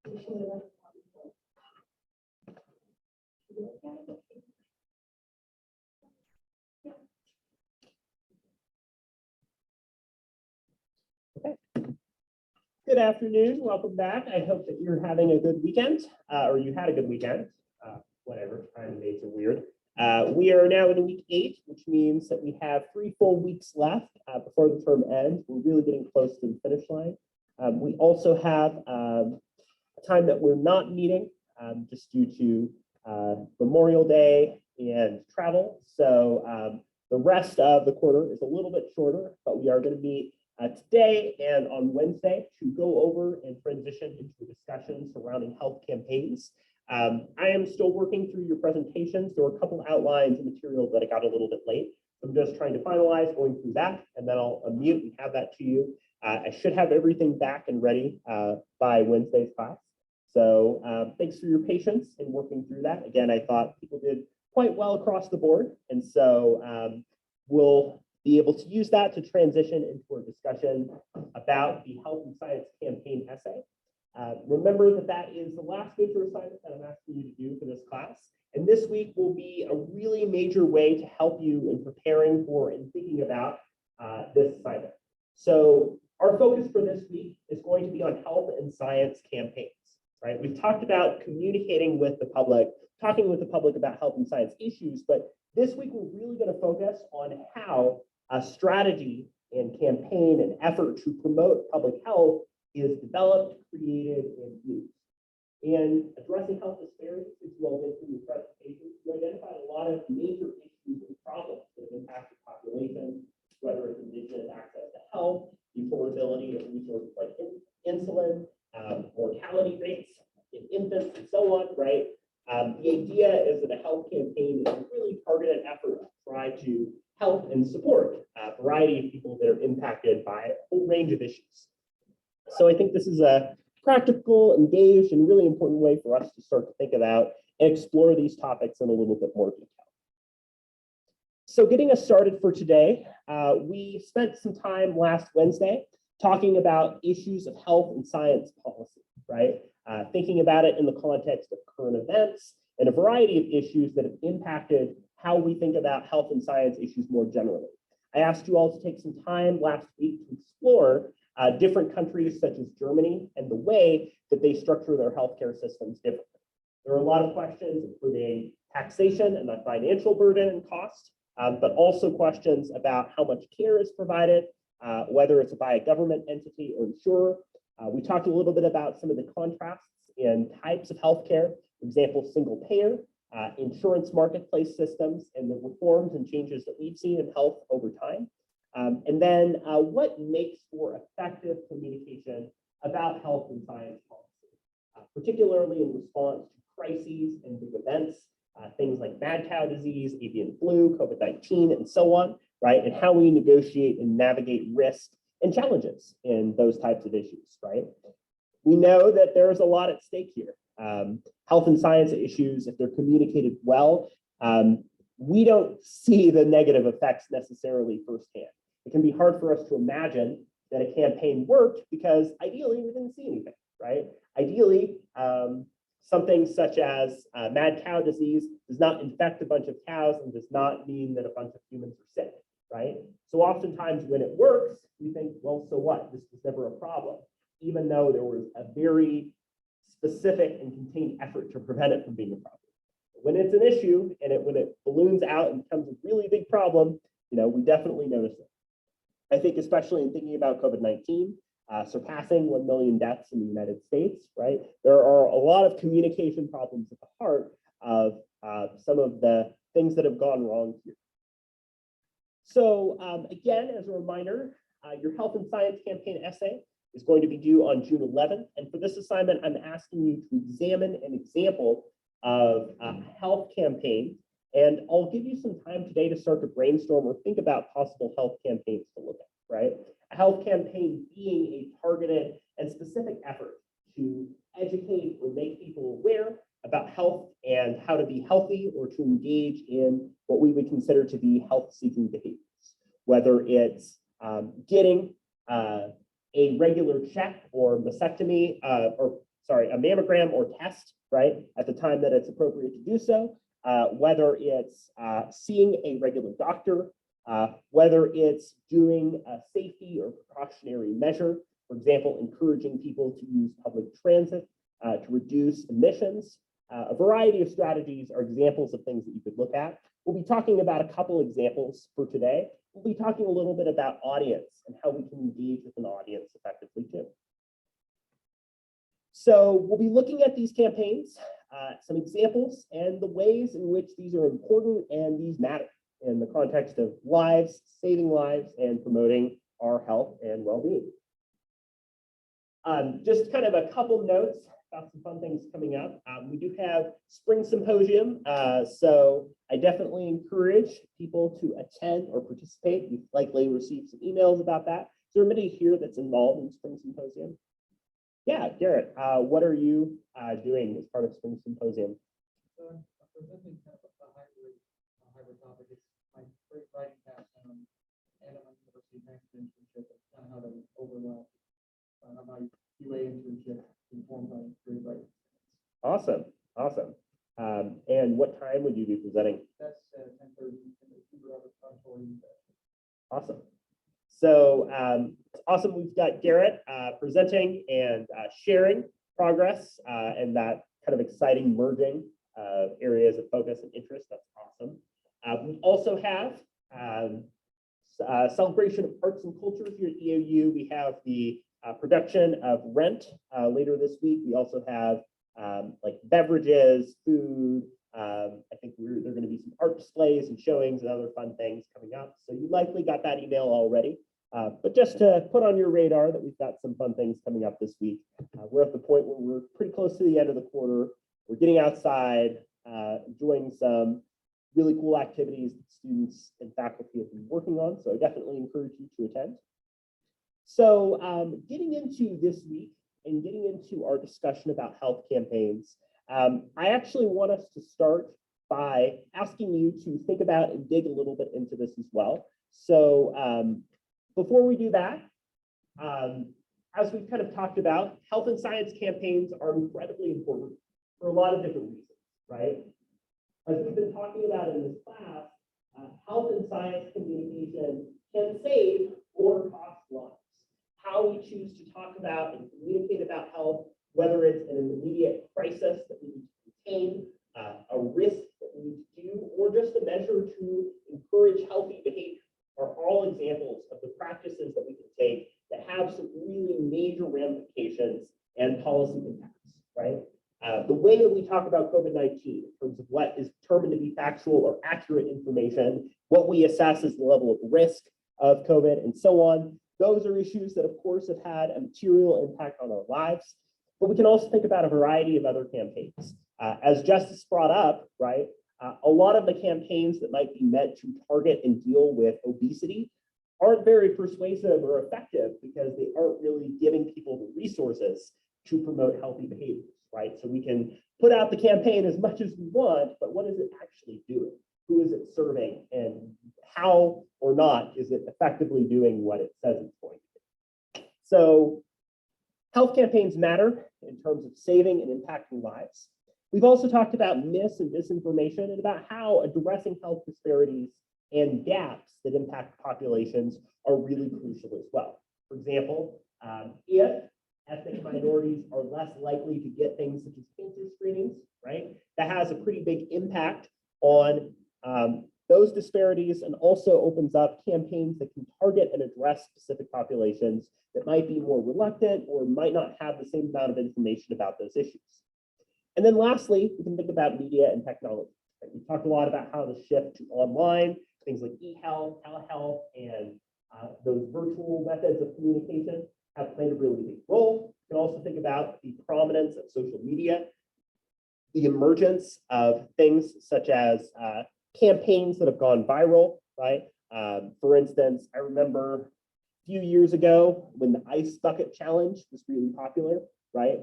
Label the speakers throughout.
Speaker 1: Good afternoon, welcome back. I hope that you're having a good weekend, or you had a good weekend, whatever, time days are weird. We are now in week 8, which means that we have 3 full weeks left before the term ends. We're really getting close to the finish line. We also have a time that we're not meeting just due to Memorial Day and travel. So the rest of the quarter is a little bit shorter, but we are going to meet today and on Wednesday to go over and transition into a discussion surrounding health campaigns. I am still working through your presentations. There were a couple outlines and materials that I got a little bit late. I'm just trying to finalize going through that, and then I'll unmute and have that to you. I should have everything back and ready by Wednesday's class. So thanks for your patience in working through that. Again, I thought people did quite well across the board, and so we'll be able to use that to transition into our discussion about the Health and Science Campaign essay. Remember that that is the last major assignment that I'm asking you to do for this class. And this week will be a really major way to help you in preparing for and thinking about this assignment. So our focus for this week is going to be on health and science campaigns, right? We've talked about communicating with the public, talking with the public about health and science issues, but this week we're really going to focus on how a strategy and campaign and effort to promote public health is developed, created, and used. And addressing health disparities, as you all did through your presentation, you identified a lot of major issues and problems that have impacted populations, whether it's indigenous access to health, the affordability of resources like insulin, mortality rates in infants, and so on, right? The idea is that a health campaign is a really targeted effort to try to help and support a variety of people that are impacted by a whole range of issues. So I think this is a practical, engaged, and really important way for us to start to think about and explore these topics in a little bit more detail. So getting us started for today, we spent some time last Wednesday talking about issues of health and science policy, right? Thinking about it in the context of current events and a variety of issues that have impacted how we think about health and science issues more generally. I asked you all to take some time last week to explore different countries such as Germany and the way that they structure their healthcare systems differently. There are a lot of questions, including taxation and the financial burden and cost, but also questions about how much care is provided, whether it's by a government entity or insurer. We talked a little bit about some of the contrasts in types of healthcare, for example, single payer, insurance marketplace systems, and the reforms and changes that we've seen in health over time. And then what makes for effective communication about health and science policy, particularly in response to crises and big events, things like mad cow disease, avian flu, COVID-19, and so on, right? And how we negotiate and navigate risk and challenges in those types of issues, right? We know that there's a lot at stake here. Health and science issues, if they're communicated well, we don't see the negative effects necessarily firsthand. It can be hard for us to imagine that a campaign worked because ideally we didn't see anything, right? Ideally, something such as mad cow disease does not infect a bunch of cows and does not mean that a bunch of humans are sick, right? So oftentimes when it works, we think, well, so what? This was never a problem, even though there was a very specific and contained effort to prevent it from being a problem. When it's an issue and when it balloons out and becomes a really big problem, we definitely notice it. I think especially in thinking about COVID-19, surpassing 1 million deaths in the United States, right? There are a lot of communication problems at the heart of some of the things that have gone wrong here. So again, as a reminder, your health and science campaign essay is going to be due on June 11th. And for this assignment, I'm asking you to examine an example of a health campaign. And I'll give you some time today to start to brainstorm or think about possible health campaigns to look at, right? A health campaign being a targeted and specific effort to educate or make people aware about health and how to be healthy or to engage in what we would consider to be health-seeking behaviors, whether it's getting a regular check or mastectomy, a mammogram or test, right, at the time that it's appropriate to do so, whether it's seeing a regular doctor, whether it's doing a safety or precautionary measure, for example, encouraging people to use public transit to reduce emissions. A variety of strategies are examples of things that you could look at. We'll be talking about a couple examples for today. We'll be talking a little bit about audience and how we can engage with an audience effectively too. So we'll be looking at these campaigns, some examples, and the ways in which these are important and these matter in the context of lives, saving lives, and promoting our health and well-being. Just kind of a couple notes about some fun things coming up. We do have Spring Symposium, so I definitely encourage people to attend or participate. You've likely received some emails about that. Is there anybody here that's involved in Spring Symposium? Yeah, Garrett, what are you doing as part of Spring Symposium?
Speaker 2: So I'm presenting kind of a hybrid topic. It's my great writing background and I'm a university next internship. It's kind of how they overlap. My UA internship informed my great writing.
Speaker 1: Awesome, awesome. And what time would you be presenting?
Speaker 2: That's 10:30 in the Uber auditorium.
Speaker 1: Awesome. So it's awesome. We've got Garrett presenting and sharing progress and that kind of exciting merging of areas of focus and interest. That's awesome. We also have celebration of arts and culture here at EOU. We have the production of Rent later this week. We also have like beverages, food. I think there are going to be some art displays and showings and other fun things coming up. So you likely got that email already. But just to put on your radar that we've got some fun things coming up this week. We're at the point where we're pretty close to the end of the quarter. We're getting outside, enjoying some really cool activities that students and faculty have been working on. So I definitely encourage you to attend. So getting into this week and getting into our discussion about health campaigns, I actually want us to start by asking you to think about and dig a little bit into this as well. So before we do that, as we've kind of talked about, health and science campaigns are incredibly important for a lot of different reasons, right? As we've been talking about in this class, health and science communication can save or cost lives. How we choose to talk about and communicate about health, whether it's an immediate crisis that we need to contain, a risk that we need to do, or just a measure to encourage healthy behavior, are all examples of the practices that we can take that have some really major ramifications and policy impacts, right? The way that we talk about COVID-19 in terms of what is determined to be factual or accurate information, what we assess as the level of risk of COVID and so on, those are issues that, of course, have had a material impact on our lives. But we can also think about a variety of other campaigns. As Justice brought up, right, a lot of the campaigns that might be meant to target and deal with obesity aren't very persuasive or effective because they aren't really giving people the resources to promote healthy behaviors, right? So we can put out the campaign as much as we want, but what is it actually doing? Who is it serving? And how or not is it effectively doing what it says it's going to do? So health campaigns matter in terms of saving and impacting lives. We've also talked about mis and disinformation and about how addressing health disparities and gaps that impact populations are really crucial as well. For example, if ethnic minorities are less likely to get things such as cancer screenings, right, that has a pretty big impact on those disparities and also opens up campaigns that can target and address specific populations that might be more reluctant or might not have the same amount of information about those issues. And then lastly, we can think about media and technology. Right? We talked a lot about how the shift to online, things like e-health, telehealth, and those virtual methods of communication have played a really big role. You can also think about the prominence of social media, the emergence of things such as campaigns that have gone viral, right? For instance, I remember a few years ago when the Ice Bucket Challenge was really popular, right?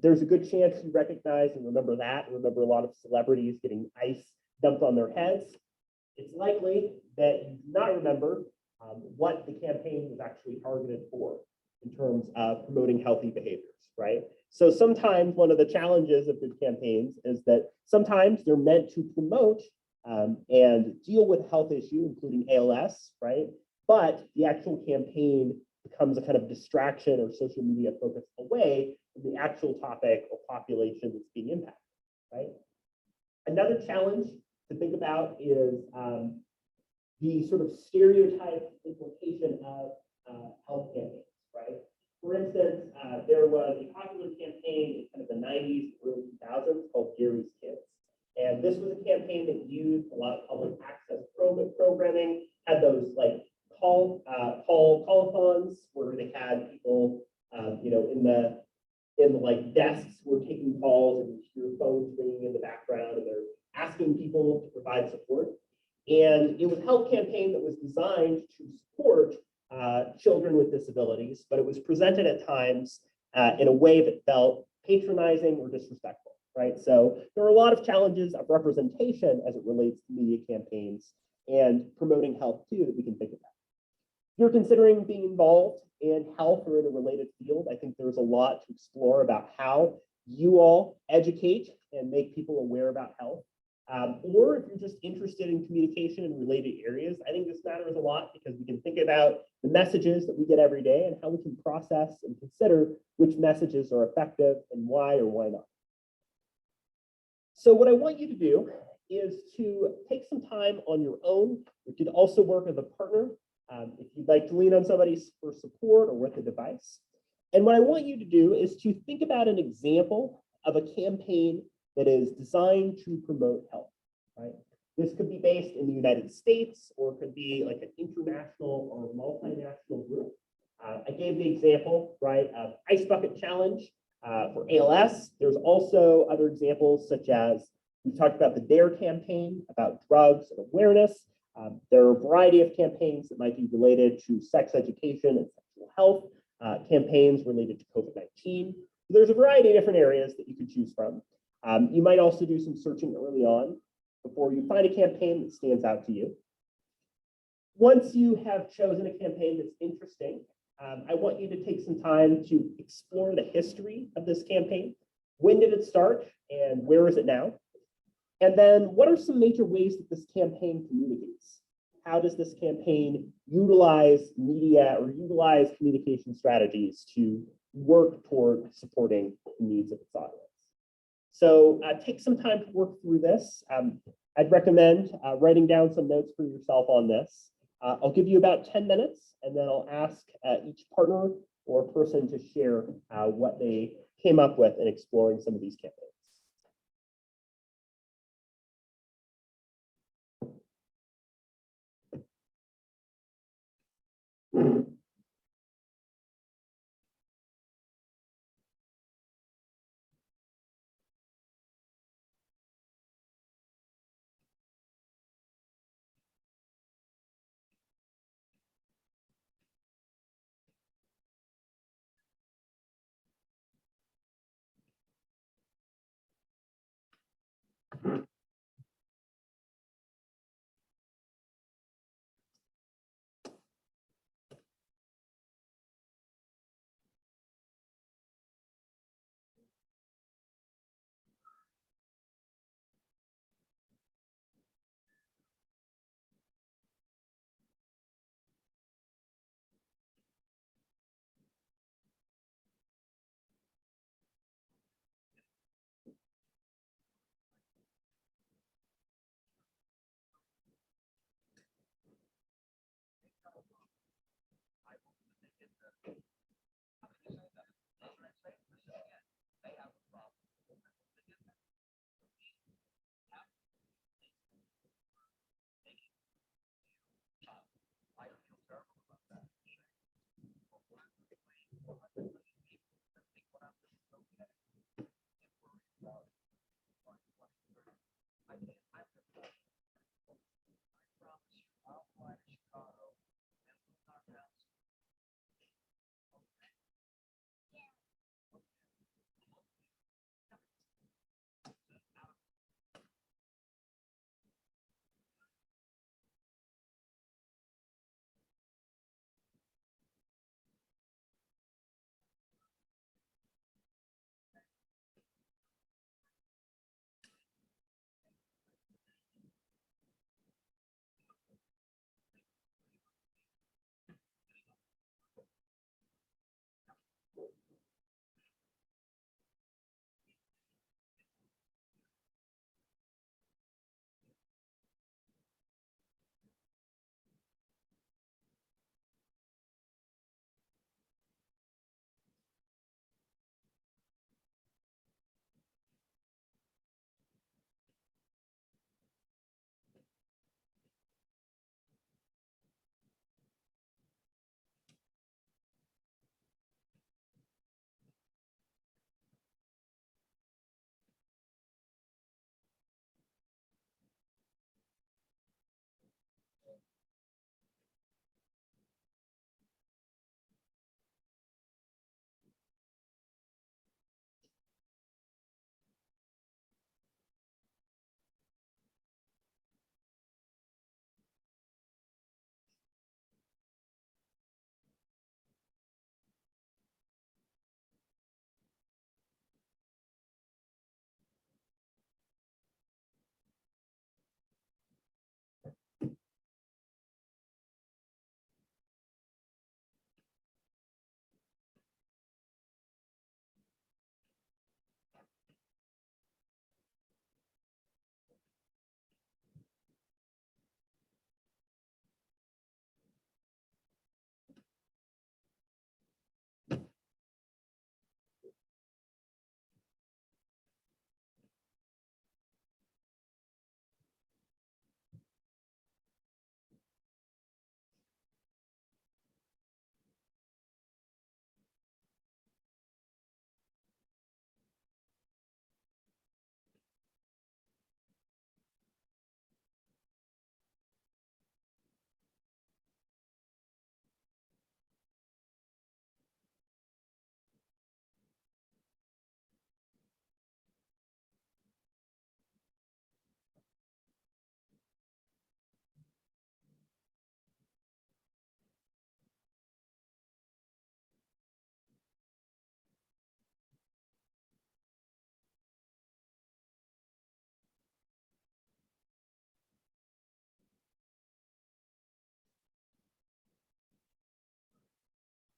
Speaker 1: There's a good chance you recognize and remember that, and remember a lot of celebrities getting ice dumped on their heads. It's likely that you do not remember what the campaign was actually targeted for. in terms of promoting healthy behaviors, right? So sometimes one of the challenges of good campaigns is that sometimes they're meant to promote and deal with a health issue, including ALS, right? But the actual campaign becomes a kind of distraction or social media focus away from the actual topic or population that's being impacted, right? Another challenge to think about is the sort of stereotype implication of health campaigns, right? For instance, there was a popular campaign in kind of the 90s, early 2000s called Gary's Kids. And this was a campaign that used a lot of public access programming, had those like call-a-thons where they had people, in the like desks were taking calls and your phones ringing in the background and they're asking people to provide support. And it was a health campaign that was designed to support children with disabilities, but it was presented at times in a way that felt patronizing or disrespectful, right? So there are a lot of challenges of representation as it relates to media campaigns and promoting health too that we can think about. If you're considering being involved in health or in a related field, I think there's a lot to explore about how you all educate and make people aware about health. Or if you're just interested in communication in related areas, I think this matters a lot because we can think about the messages that we get every day and how we can process and consider which messages are effective and why or why not. So what I want you to do is to take some time on your own. You could also work as a partner if you'd like to lean on somebody for support or with a device. And what I want you to do is to think about an example of a campaign that is designed to promote health, right? This could be based in the United States, or it could be like an international or multinational group. I gave the example, right, of Ice Bucket Challenge for ALS. There's also other examples such as, we talked about the DARE campaign about drugs and awareness. There are a variety of campaigns that might be related to sex education and sexual health, campaigns related to COVID-19. There's a variety of different areas that you could choose from. You might also do some searching early on before you find a campaign that stands out to you. Once you have chosen a campaign that's interesting, I want you to take some time to explore the history of this campaign. When did it start and where is it now? And then what are some major ways that this campaign communicates? How does this campaign utilize media or utilize communication strategies to work toward supporting the needs of its audience? So take some time to work through this. I'd recommend writing down some notes for yourself on this. I'll give you about 10 minutes, and then I'll ask each partner or person to share what they came up with in exploring some of these campaigns.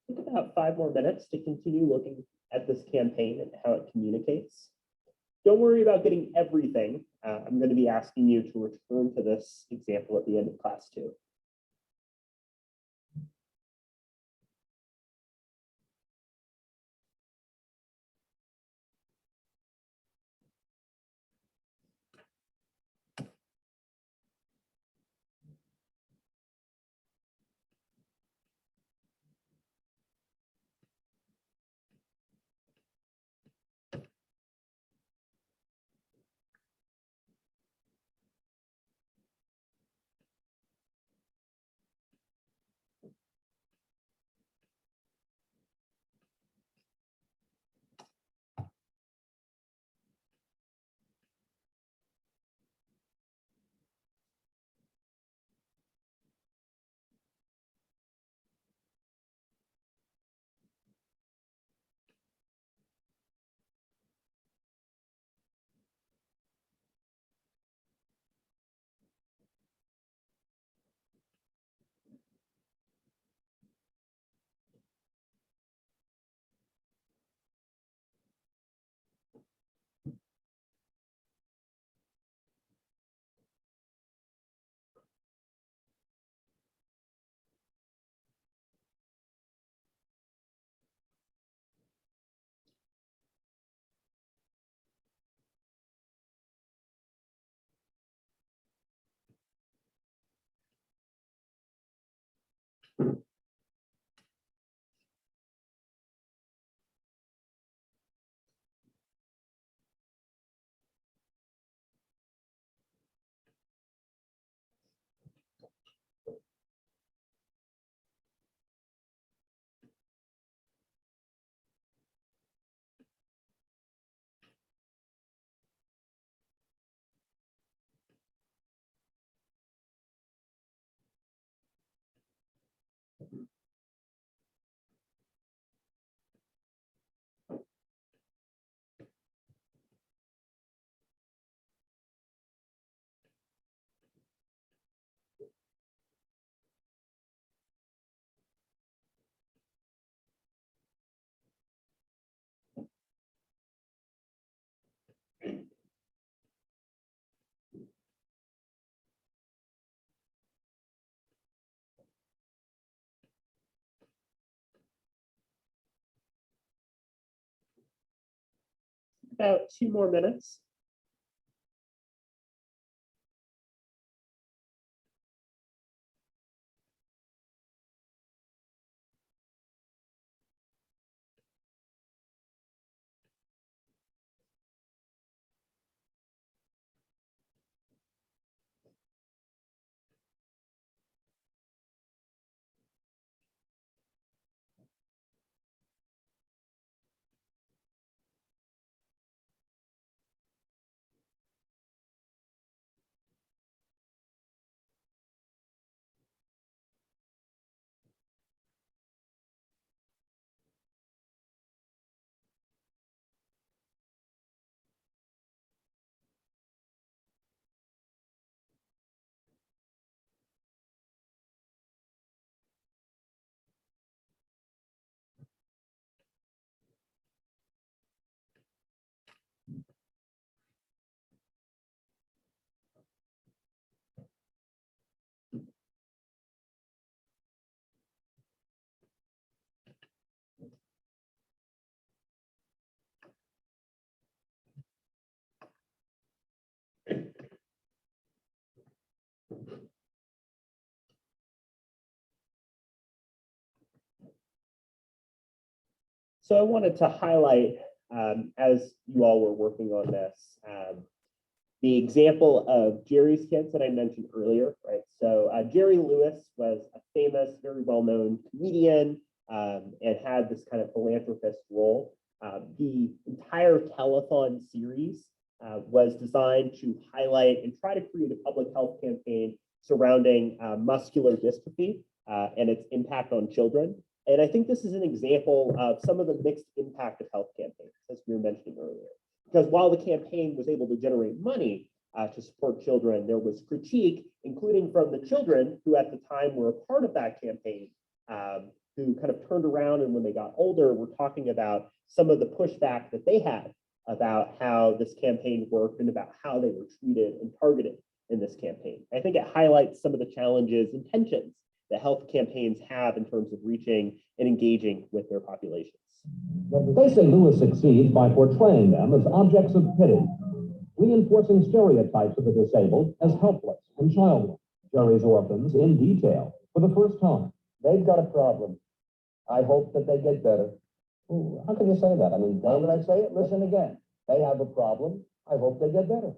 Speaker 1: Take about 5 more minutes to continue looking at this campaign and how it communicates. Don't worry about getting everything. I'm going to be asking you to return to this example at the end of class 2. About 2 more minutes. So I wanted to highlight, as you all were working on this, the example of Jerry's kids that I mentioned earlier, right? So Jerry Lewis was a famous, very well-known comedian and had this kind of philanthropist role. The entire telethon series was designed to highlight and try to create a public health campaign surrounding muscular dystrophy and its impact on children. And I think this is an example of some of the mixed impact of health campaigns, as we were mentioning earlier. Because while the campaign was able to generate money to support children, there was critique, including from the children who at the time were a part of that campaign, who kind of turned around and when they got older, were talking about some of the pushback that they had about how this campaign worked and about how they were treated and targeted in this campaign. I think it highlights some of the challenges and tensions that health campaigns have in terms of reaching and engaging with their populations.
Speaker 3: They say Lewis succeeds by portraying them as objects of pity, reinforcing stereotypes of the disabled as helpless and childless. Jerry's orphans in detail for the first time.
Speaker 4: They've got a problem. I hope that they get better.
Speaker 3: How can you say that? I mean,
Speaker 4: How did I say it? Listen again. They have a problem. I hope they get better.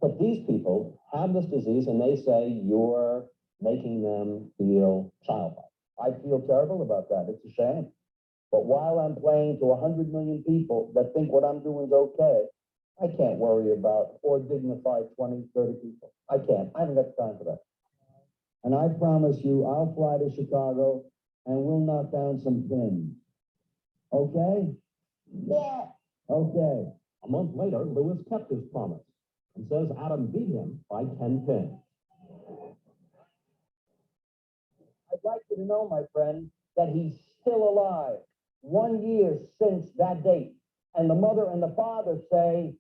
Speaker 3: but these people have this disease and they say you're making them feel childlike.
Speaker 4: I feel terrible about that. It's a shame. But while I'm playing to 100 million people that think what I'm doing is okay, I can't worry about or dignify 20, 30 people. I can't. I haven't got time for that. And I promise you, I'll fly to Chicago and we'll knock down some pins. Okay? Yeah. Okay.
Speaker 3: A month later, Lewis kept his promise and says Adam beat him by 10 pins.
Speaker 4: I'd like you to know, my friend, that he's still alive. 1 year since that date. And the mother and the father say,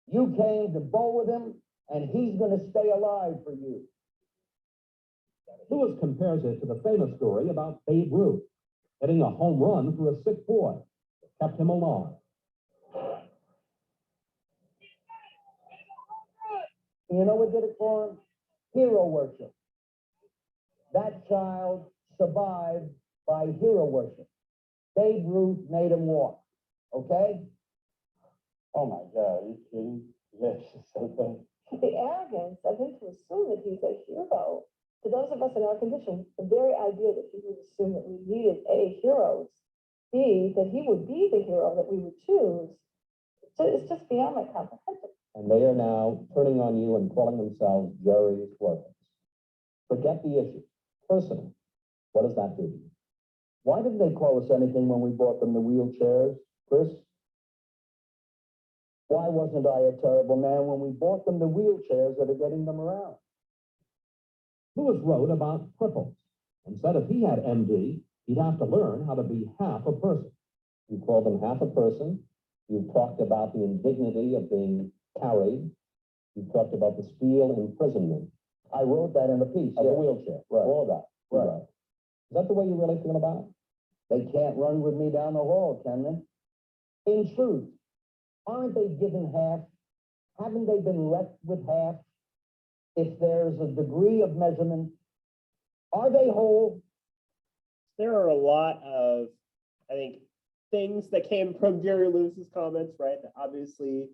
Speaker 4: you came to bowl with him and he's going to stay alive for you.
Speaker 3: Lewis compares it to the famous story about Babe Ruth hitting a home run for a sick boy that kept him alive.
Speaker 4: You know what did it for him? Hero worship. That child survived by hero worship. Babe Ruth made him walk. Okay? Oh my God, are you kidding? Yes, so
Speaker 5: The arrogance of him to assume that he's a hero. To those of us in our condition, the very idea that he would assume that we needed A, heroes, B, that he would be the hero that we would choose, so it's just beyond my comprehension.
Speaker 3: And they are now turning on you and calling themselves Jerry's orphans. Forget the issue. Personally, what does that do to you?
Speaker 4: why didn't they call us anything when we bought them the wheelchairs, Chris? Why wasn't I a terrible man when we bought them the wheelchairs that are getting them around?
Speaker 3: Lewis wrote about cripples and said if he had MD, he'd have to learn how to be half a person. You called them half a person. You talked about the indignity of being carried. You talked about the steel imprisonment
Speaker 4: I wrote that in a piece.
Speaker 3: of
Speaker 4: Yeah.
Speaker 3: a wheelchair.
Speaker 4: Right.
Speaker 3: All that.
Speaker 4: Right.
Speaker 3: Is that the way you really feel about it?
Speaker 4: They can't run with me down the hall, can they? In truth, aren't they given half? Haven't they been left with half? If there's a degree of measurement, are they whole?
Speaker 1: There are a lot of, I think, things that came from Jerry Lewis's comments, right? That obviously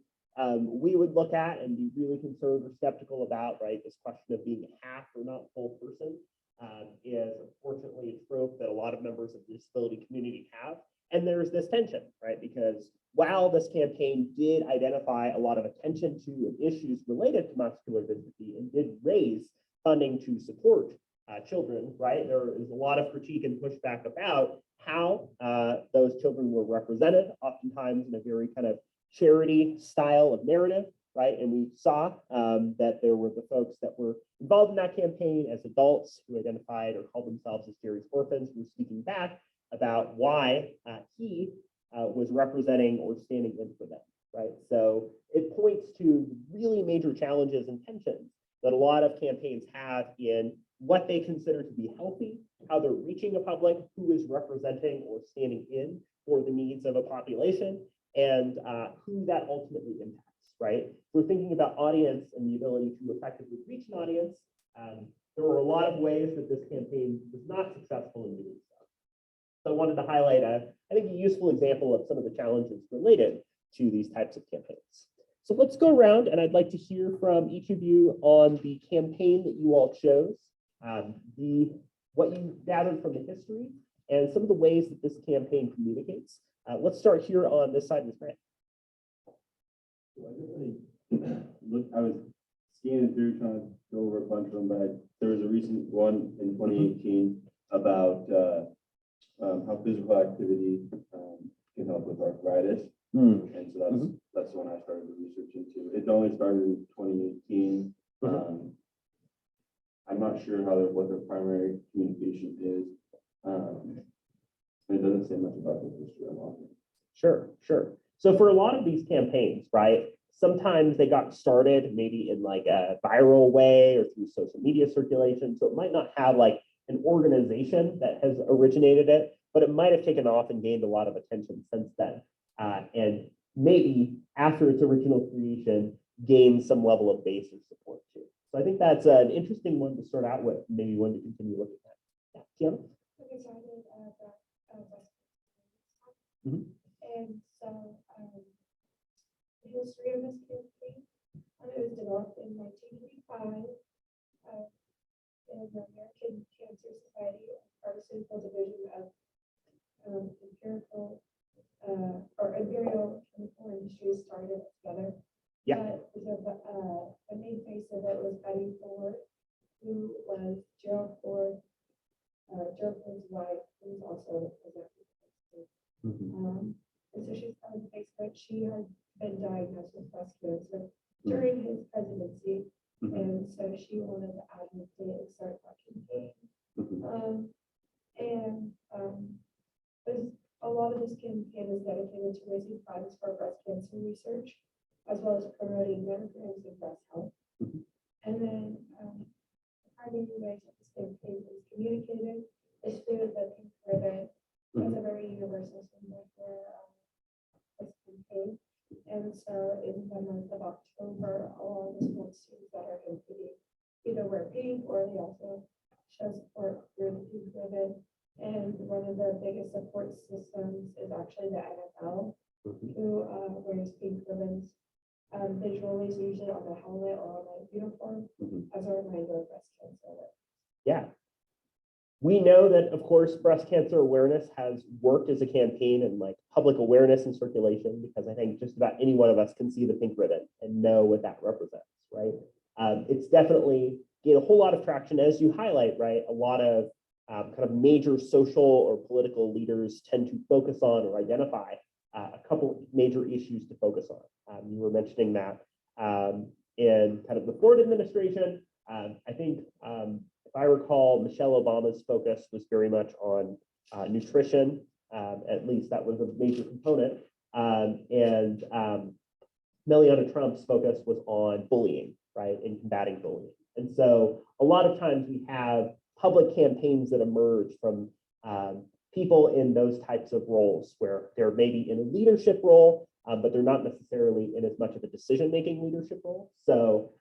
Speaker 1: we would look at and be really concerned or skeptical about, right? This question of being a half or not full person is unfortunately a trope that a lot of members of the disability community have. And there's this tension, right? Because while this campaign did identify a lot of attention to issues related to muscular dystrophy and did raise funding to support children, right? There is a lot of critique and pushback about how those children were represented, oftentimes in a very kind of charity style of narrative, right? And we saw that there were the folks that were involved in that campaign as adults who identified or called themselves as Jerry's orphans, who were speaking back about why he was representing or standing in for them, right? So it points to really major challenges and tensions that a lot of campaigns have in what they consider to be healthy, how they're reaching a public who is representing or standing in for the needs of a population, and who that ultimately impacts, right? If we're thinking about audience and the ability to effectively reach an audience, there were a lot of ways that this campaign was not successful in doing so. So I wanted to highlight, I think, a useful example of some of the challenges related to these types of campaigns. So let's go around, and I'd like to hear from each of you on the campaign that you all chose, what you gathered from the history, and some of the ways that this campaign communicates. Let's start here on this side of the screen.
Speaker 6: I was scanning through trying to go over a bunch of them, but there was a recent one in 2018 about how physical activity can help with arthritis. And so that's the one I started to research into. It only started in 2018. I'm not sure what their primary communication is. It doesn't say much about the history of it.
Speaker 1: Sure, sure. So for a lot of these campaigns, right, sometimes they got started maybe in like a viral way or through social media circulation. So it might not have like an organization that has originated it, but it might have taken off and gained a lot of attention since then. And maybe after its original creation, gained some level of base or support too. So I think that's an interesting one to start out with, maybe one to continue looking at. Yeah, Tiana?
Speaker 7: Okay, so I did
Speaker 1: Mhm.
Speaker 7: and so the history of this campaign, it was developed in 1985 in the American Cancer Society Pharmaceutical Division of Imperial Chemical Industries started it together.
Speaker 1: Yeah.
Speaker 7: But the main face of it was Betty Ford, who was Gerald Ford's wife, who was also president. And so she's kind of the face of it. She had been diagnosed with breast cancer during his presidency. And so she wanted to advocate and start that campaign. There's a lot of this campaign is dedicated to raising funds for breast cancer research, as well as promoting mammograms and breast health. And then the primary ways that this campaign is communicated is through the pink ribbon. It's a very universal symbol for this campaign. And so in the month of October, all of the sports teams that are competing either wear pink or they also show support through the pink ribbon. And one of the biggest support systems is actually the NFL, who wears pink ribbons visually, usually on the helmet or on the uniform, as a reminder of breast cancer.
Speaker 1: Yeah. We know that, of course, breast cancer awareness has worked as a campaign and like public awareness and circulation, because I think just about any one of us can see the pink ribbon and know what that represents, right? It's definitely gained a whole lot of traction, as you highlight, right? A lot of kind of major social or political leaders tend to focus on or identify a couple major issues to focus on. You were mentioning that in kind of the Ford administration. I think if I recall, Michelle Obama's focus was very much on nutrition. At least that was a major component. And Melania Trump's focus was on bullying, right, and combating bullying. And so a lot of times we have public campaigns that emerge from people in those types of roles where they're maybe in a leadership role, but they're not necessarily in as much of a decision-making leadership role. So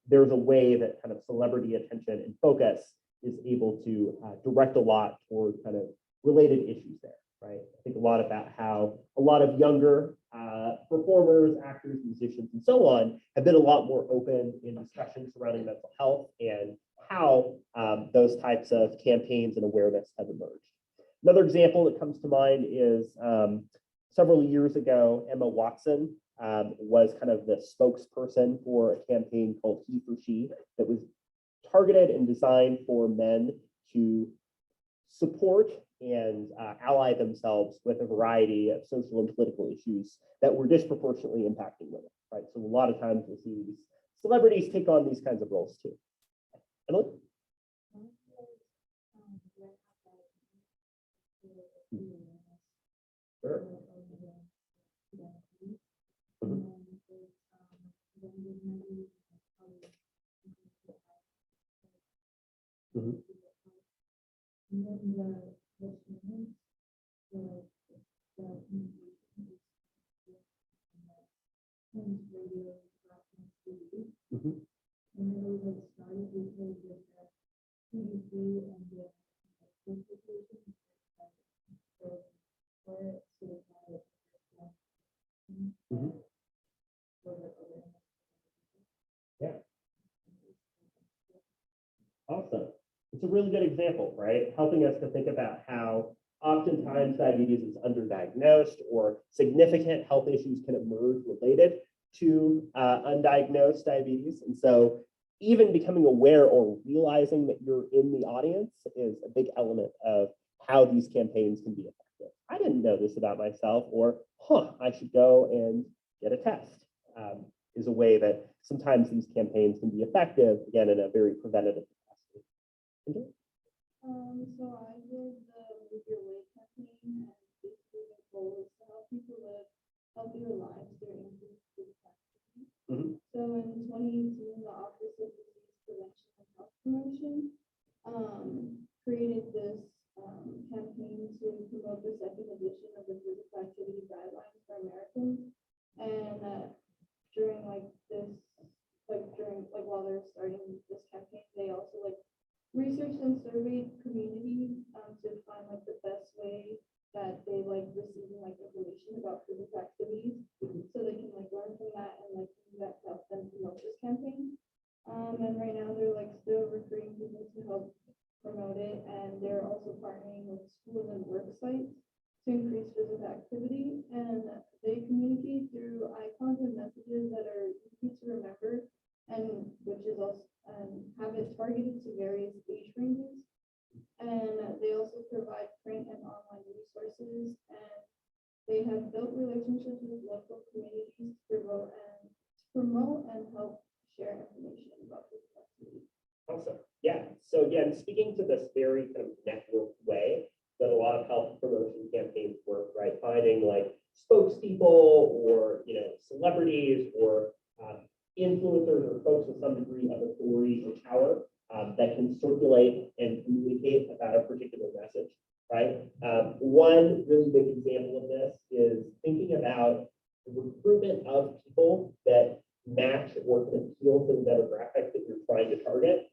Speaker 1: there's a way that kind of celebrity attention and focus is able to direct a lot toward kind of related issues there, right? I think a lot about how a lot of younger performers, actors, musicians, and so on have been a lot more open in discussions surrounding mental health and how those types of campaigns and awareness have emerged. Another example that comes to mind is several years ago, Emma Watson was kind of the spokesperson for a campaign called He for She that was targeted and designed for men to support and ally themselves with a variety of social and political issues that were disproportionately impacting women, right? So a lot of times we'll see these celebrities take on these kinds of roles too. Emily? Sure. Yeah. Awesome. It's a really good example, right? Helping us to think about how oftentimes diabetes is underdiagnosed or significant health issues can emerge related to undiagnosed diabetes. And so even becoming aware or realizing that you're in the audience is a big element of how these campaigns can be effective. I didn't know this about myself, or, I should go and get a test, is a way that sometimes these campaigns can be effective, again, in a very preventative capacity.
Speaker 7: So I did the Lose Your Weight campaign campaign and basically the goal is to help people live healthier lives through increased physical activity.
Speaker 1: Mhm.
Speaker 7: So in 2018, the Office of Disease Prevention and Health Promotion created this campaign to promote the second edition of the Physical Activity Guidelines for Americans. And during while they're starting this campaign, they also researched and surveyed communities to find the best way that they receiving information about physical activities, so they can learn from that and use that to help them promote this campaign. And right now they're still recruiting people to help promote it, and they're also partnering with schools and work sites to increase physical activity, and they communicate through icons and messages that are easy to remember, and which is also have it targeted to various age ranges. And they also provide print and online resources, and they have built relationships with local communities to promote and help share information about physical activity.
Speaker 1: Awesome. Yeah. So again, speaking to this very kind of networked way that a lot of health promotion campaigns work, right? Finding spokespeople or celebrities or influencers or folks with some degree of authority or power that can circulate and communicate about a particular message, right? One really big example of this is thinking about the recruitment of people that match or can appeal to the demographic that you're trying to target.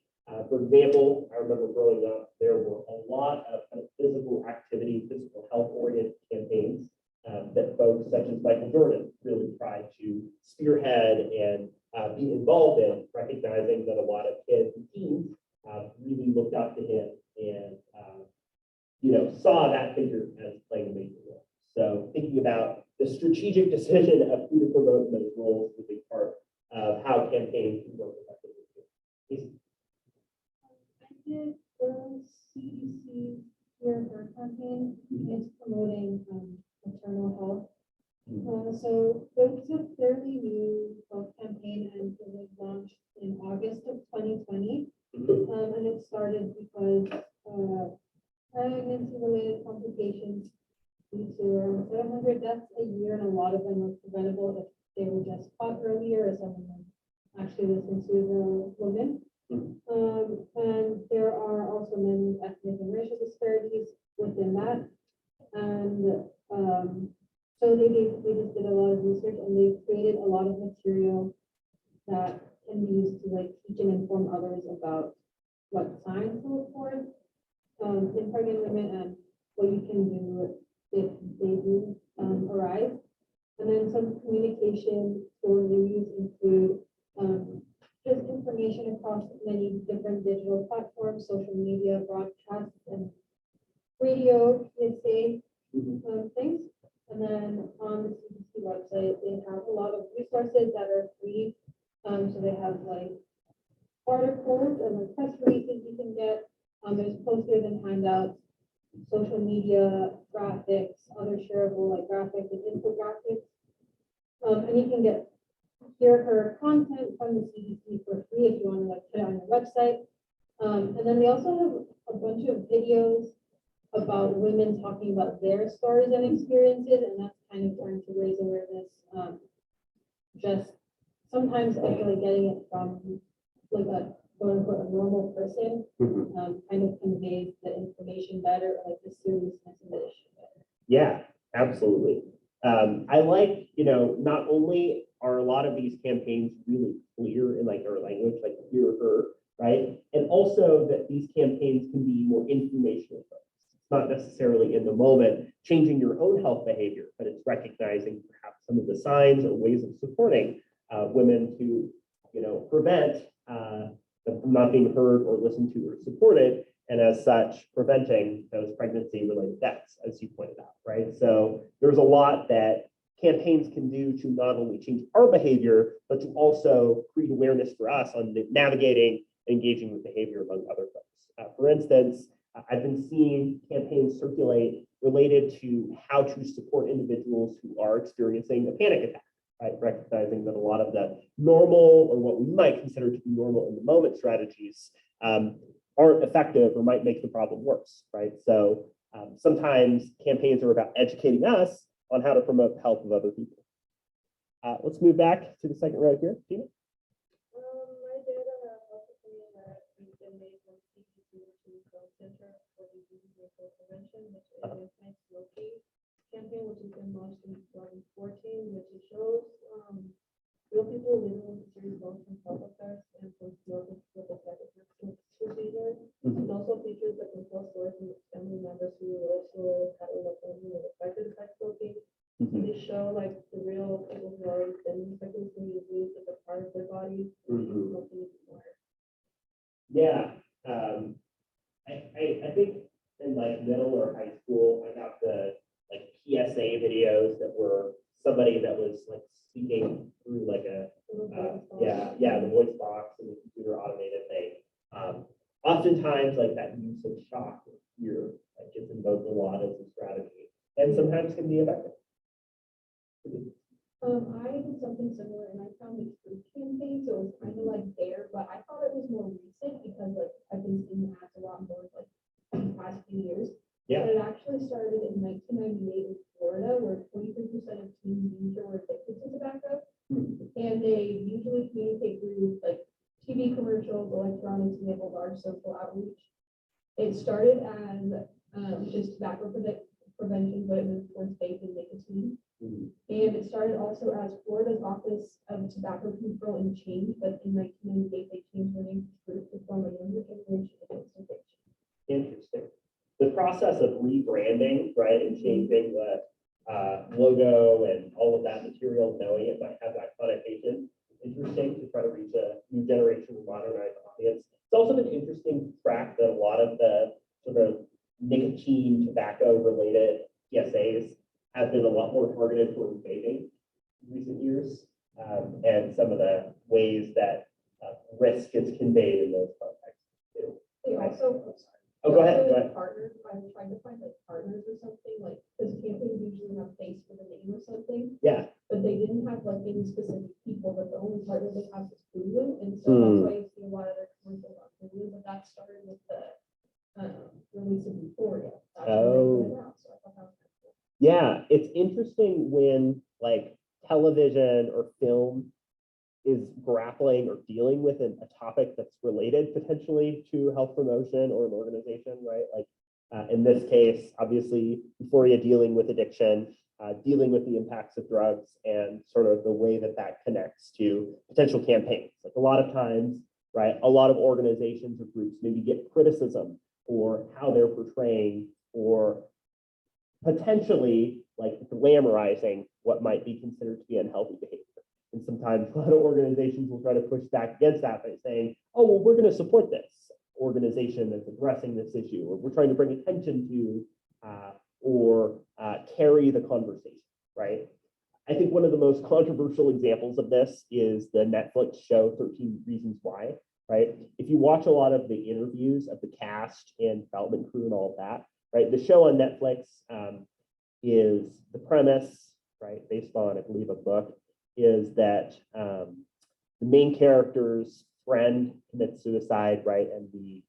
Speaker 1: For example, I remember growing up, there were a lot of kind of physical activity, physical health-oriented campaigns that folks such as Michael Jordan really tried to spearhead and be involved in, recognizing that a lot of kids and teens really looked up to him and saw that figure as playing a major role. So thinking about the strategic decision of who to promote in those roles is a big part of how campaigns can work effectively.
Speaker 7: I did the CDC Cure Her campaign. It's promoting maternal health. So it's a fairly new campaign, and it was launched in August of 2020. And it started because pregnancy-related complications lead to 700 deaths a year, and a lot of them were preventable if they were just caught earlier, or someone actually listened to the woman. And there are also many ethnic and racial disparities within that. And so they just did a lot of research, and they created a lot of material that can be used to teach and inform others about what signs to look for in pregnant women and what you can do if they do arise. And then some communication tools they use include just information across many different digital platforms, social media, broadcasts, and radio, PSA things. And then on the CDC website, they have a lot of resources that are free. So they have articles and press releases you can get. There's posters and handouts, social media, graphics, other shareable graphics and infographics. And you can hear her content from the CDC for free if you want to put it on your website. And then they also have a bunch of videos about women talking about their stories and experiences, and that's kind of trying to raise awareness. Just sometimes I feel getting it from a quote unquote a normal person kind of conveys the information better, the seriousness of the issue better.
Speaker 1: Yeah, absolutely. I not only are a lot of these campaigns really clear in our language, hear her, right? And also that these campaigns can be more informational. It's not necessarily in the moment changing your own health behavior, but it's recognizing perhaps some of the signs or ways of supporting women to, prevent them from not being heard or listened to or supported, and as such, preventing those pregnancy-related deaths, as you pointed out, right? So there's a lot that campaigns can do to not only change our behavior, but to also create awareness for us on navigating and engaging with behavior among other folks. For instance, I've been seeing campaigns circulate related to how to support individuals who are experiencing a panic attack, right? Recognizing that a lot of the normal, or what we might consider to be normal in the moment strategies aren't effective or might make the problem worse, right? So Sometimes campaigns are about educating us on how to promote the health of other people. Let's move back to the second row here. Tina?
Speaker 7: My dad also told me that we've been made from CDC to Growth Center for Disease Control Prevention, which is a smoking campaign, which has been launched in 2014, which it shows real people living with serious long-term health effects and from smoking with effective procedure. And also features the control stories from family members who also had a loved one who was affected by smoking. And they show like the real people who are been infected with disease at the part of their body. Smoking anymore.
Speaker 1: Yeah, I think in like middle or high school, I got the like PSA videos that were somebody that was like speaking through like a, the voice box and the computer automated thing. Oftentimes like that use of shock or fear like gets invoked a lot as a strategy and sometimes can be effective.
Speaker 7: I did something similar and I found the truth campaign, so it was kind of like there, but I thought it was more recent because like I've been seeing ads a lot more like in the past few years.
Speaker 1: Yeah.
Speaker 7: But it actually started in 1998 in Florida, where 23% of teens used or were addicted to tobacco. And they usually communicate through like TV commercials, electronics, and they have a large social outreach. It started as just tobacco prevention, but it moved towards vape and nicotine. And it started also as Florida's Office of Tobacco Control and Change, but in 1998 they changed their name to Group to form a younger generation against addiction.
Speaker 1: Interesting. The process of rebranding, right, and changing the logo and all of that material, knowing it might have that connotation, interesting to try to reach a new generation of modernized audience. It's also been interesting to track that a lot of the sort of nicotine, tobacco-related PSAs have been a lot more targeted towards vaping in recent years, and some of the ways that risk is conveyed in those contexts too.
Speaker 7: They also,
Speaker 1: Oh, go ahead.
Speaker 7: Partners, I'm trying to find like partners or something, like, because campaigns usually have face with a name or something,
Speaker 1: Yeah,
Speaker 7: but they didn't have like any specific people, but the only partner they have is Hulu, and so that's why you see a lot of their commercials on Hulu, but that started with the release of Euphoria. That's when they put it out, so I thought that was kind of cool.
Speaker 1: yeah, it's interesting when like television or film is grappling or dealing with a topic that's related potentially to health promotion or an organization, right? Like in this case, obviously, Euphoria dealing with addiction, dealing with the impacts of drugs and sort of the way that that connects to potential campaigns. Like a lot of times, right, a lot of organizations or groups maybe get criticism for how they're portraying or potentially like glamorizing what might be considered to be unhealthy behavior. And sometimes a lot of organizations will try to push back against that by saying, oh, well, we're going to support this organization that's addressing this issue, or we're trying to bring attention to or carry the conversation, right? I think one of the most controversial examples of this is the Netflix show 13 Reasons Why, right? If you watch a lot of the interviews of the cast and development crew and all of that, right? The show on Netflix is the premise, right, based on, I believe, a book, is that the main character's friend commits suicide, right? And the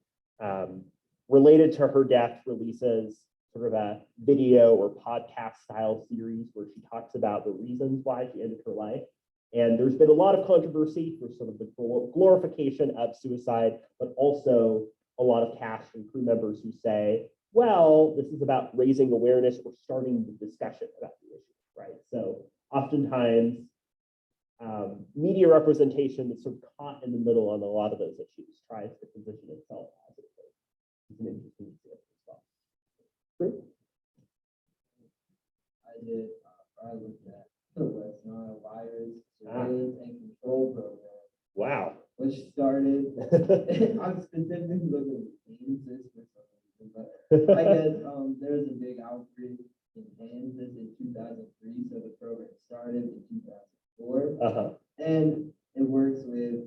Speaker 1: related to her death releases sort of a video or podcast style series where she talks about the reasons why she ended her life. And there's been a lot of controversy for sort of the glorification of suicide, but also a lot of cast and crew members who say, well, this is about raising awareness or starting the discussion about the issue, right? So oftentimes, media representation that's sort of caught in the middle on a lot of those issues tries to position itself positively. It's an interesting example as well. Great.
Speaker 8: I looked at the West Nile virus surveillance and control program,
Speaker 1: Wow.
Speaker 8: which started, I'm specifically looking at Kansas for some reason, but I guess there was a big outbreak in Kansas in 2003, so the program started in 2004. And it works with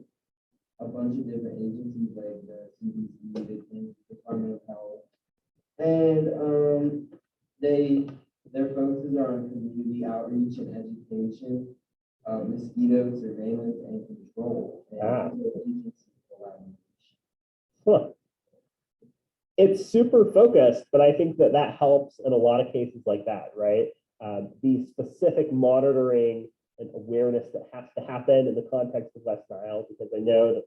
Speaker 8: a bunch of different agencies like the CDC, the Kansas Department of Health. And their focuses are on community outreach and education, mosquito surveillance and control, and interagency collaboration.
Speaker 1: Huh. it's super focused, but I think that that helps in a lot of cases like that, right? The specific monitoring and awareness that has to happen in the context of West Nile, because I know that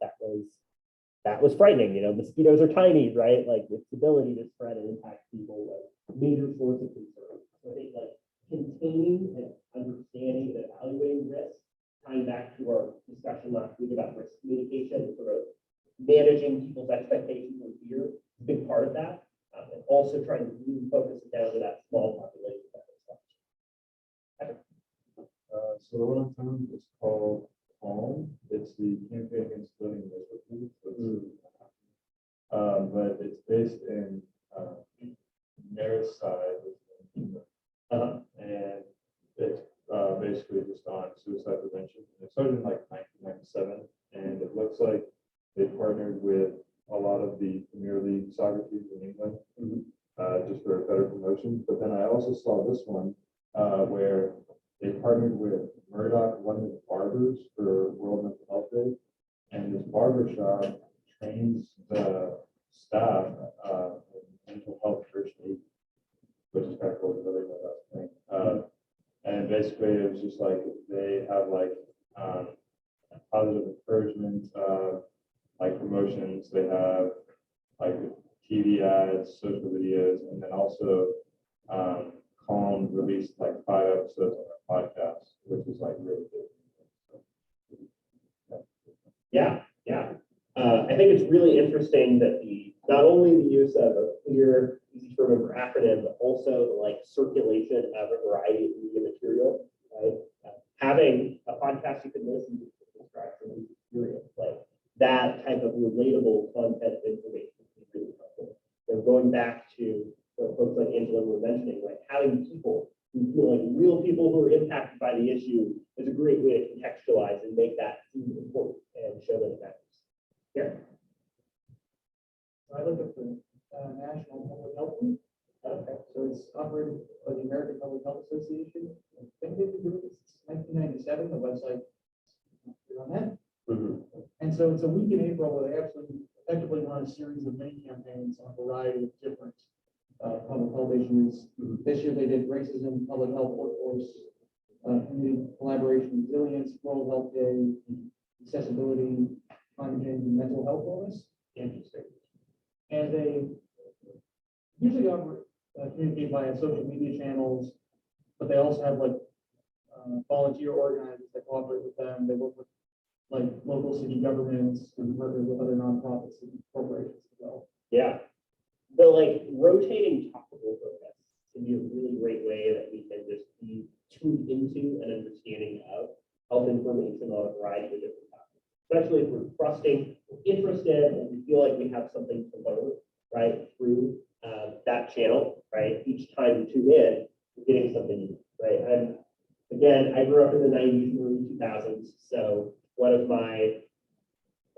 Speaker 1: that was frightening. You know, mosquitoes are tiny, right? Like its ability to spread and impact people was a major source of concern. So I think like containing and understanding and evaluating risk, tying back to our discussion last week about risk communication, sort of managing people's expectations and fear, is a big part of that. And also trying to really focus it down to that small population.
Speaker 9: So the one I found is called Calm. It's the campaign against living miserably. But it's based in Maryside, and it's basically just on suicide prevention. And it started in like 1997, and it looks like they partnered with a lot of the Premier League soccer teams in England, just for a better promotion. But then I also saw this one where they partnered with Murdoch London Barbers for World Mental Health Day, and this barber shop trains the staff in mental health first aid, which is kind of cool because I didn't know that was a thing. And basically, it was just like they have like positive encouragement, like promotions. They have like TV ads, social videos, and then also Calm released like 5 episodes on our podcast, which is like really good.
Speaker 1: Yeah. I think it's really interesting that not only the use of a clear, easy to remember acronym, but also the like circulation of a variety of media material, right? Having a podcast you can listen to describe somebody's experience, like that type of relatable content information is really helpful. So going back to what folks like Angela were mentioning, like having people who feel like real people who are impacted by the issue is a great way to contextualize and make that seem important and show that it matters. Yeah.
Speaker 2: I looked at the National Public Health Week.
Speaker 1: Okay.
Speaker 2: So it's operated by the American Public Health Association. I think they've been doing this since 1997. The website is on that. And so it's a week in April where they actually effectively run a series of mini campaigns on a variety of different public health issues. This year they did racism, public health workforce, community collaboration, resilience, World Health Day, accessibility, climate change, and mental health wellness.
Speaker 1: Interesting.
Speaker 2: And they usually communicate via social media channels, but they also have like volunteer organizers that cooperate with them. They work with like local city governments and partner with other nonprofits and corporations as well.
Speaker 1: Yeah. The like rotating topical focus can be a really great way that we can just be tuned into an understanding of health information on a variety of different topics, especially if we're trusting, we're interested, and we feel like we have something to learn, right, through that channel, right? Each time we tune in, we're getting something new, right? And again, I grew up in the 90s and early 2000s, so one of my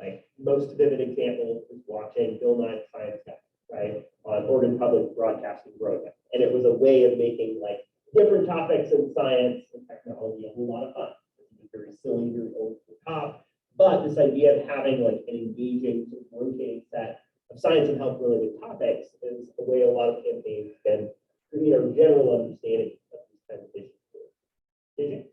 Speaker 1: like most vivid examples is watching Bill Nye Science Guy, right, on Oregon Public Broadcasting program, and it was a way of making like different topics in science and technology a whole lot of fun. It was very silly, very over the top, but this idea of having like an engaging, sort of rotating set of science and health related topics is a way a lot of campaigns can create a general understanding of these kinds of issues. Did you?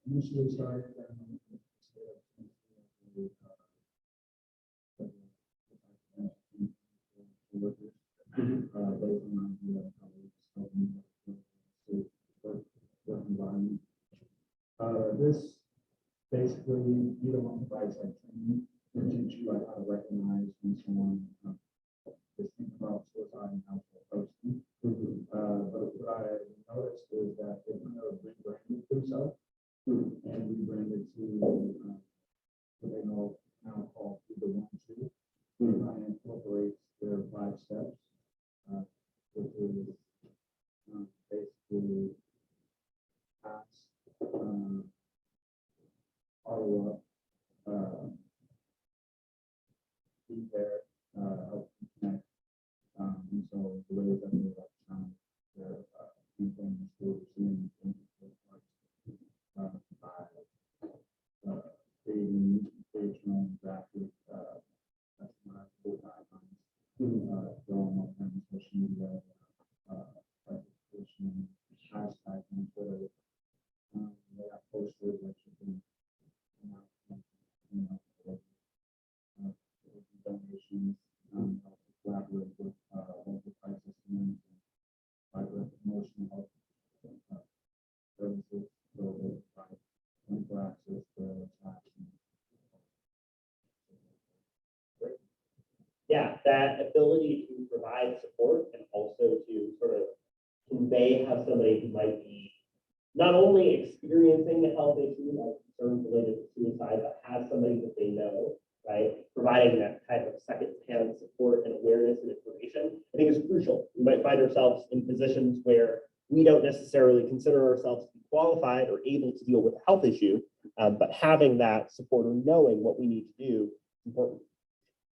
Speaker 9: Initially started. This basically utilizes like training to teach you like how to recognize when someone is thinking about suicide and how to approach them. But what I noticed is that they kind of rebranded themselves and rebranded to what they know now called the 1-2. And incorporates their 5 steps, which is basically ask, follow up, be there, help connect. And so the ways that they like their campaign is pursuing by creating educational
Speaker 1: that ability to provide support and also to sort of convey how somebody who might be not only experiencing a health issue like concerns related to suicide, but have somebody that they know, right? Providing that type of second-hand support and awareness and information, I think is crucial. We might find ourselves in positions where we don't necessarily consider ourselves to be qualified or able to deal with a health issue, but having that support or knowing what we need to do is important.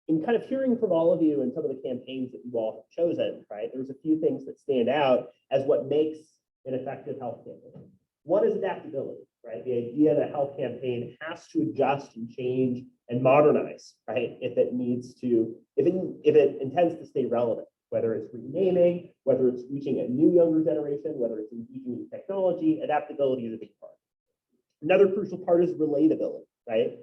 Speaker 1: In kind of hearing from all of you and some of the campaigns that you all have chosen, right, there's a few things that stand out as what makes an effective health campaign. One is adaptability, right? The idea that a health campaign has to adjust and change and modernize, right? If it needs to, if it intends to stay relevant, whether it's renaming, whether it's reaching a new younger generation, whether it's engaging in technology, adaptability is a big part. Another crucial part is relatability, right?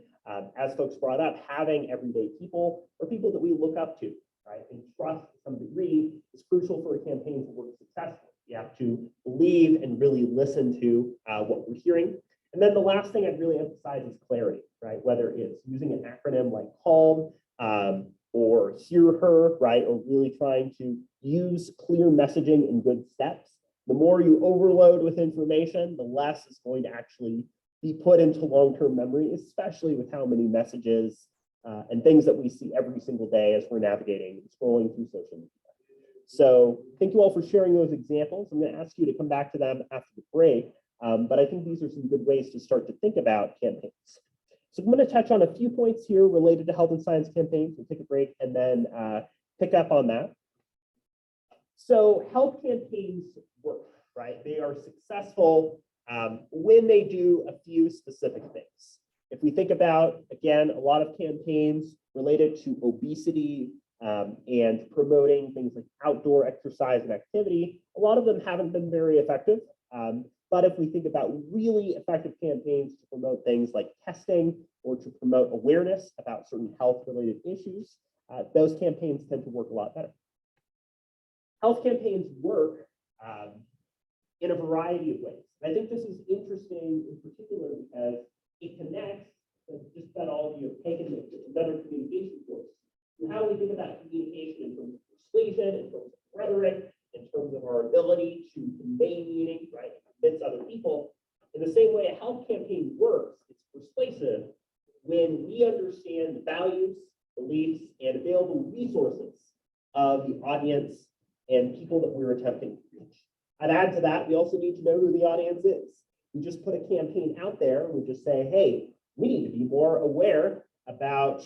Speaker 1: As folks brought up, having everyday people or people that we look up to, right, and trust to some degree is crucial for a campaign to work successfully. You have to believe and really listen to what we're hearing. And then the last thing I'd really emphasize is clarity, right? Whether it's using an acronym like CALM or Hear Her, right? Or really trying to use clear messaging and good steps. The more you overload with information, the less is going to actually be put into long-term memory, especially with how many messages and things that we see every single day as we're navigating and scrolling through social media. So thank you all for sharing those examples. I'm going to ask you to come back to them after the break, but I think these are some good ways to start to think about campaigns. So I'm going to touch on a few points here related to health and science campaigns. We'll take a break and then pick up on that. So health campaigns work, right? They are successful when they do a few specific things. If we think about, again, a lot of campaigns related to obesity and promoting things like outdoor exercise and activity, a lot of them haven't been very effective. But if we think about really effective campaigns to promote things like testing or to promote awareness about certain health-related issues, those campaigns tend to work a lot better. Health campaigns work in a variety of ways. And I think this is interesting in particular because it connects, just about all of you have taken this, another communication course. And how we think about communication in terms of persuasion, in terms of rhetoric, in terms of our ability to convey meaning, right, convince other people. In the same way a health campaign works, it's persuasive when we understand the values, beliefs, and available resources of the audience and people that we're attempting to reach. I'd add to that, we also need to know who the audience is. We just put a campaign out there and we just say, hey, we need to be more aware about,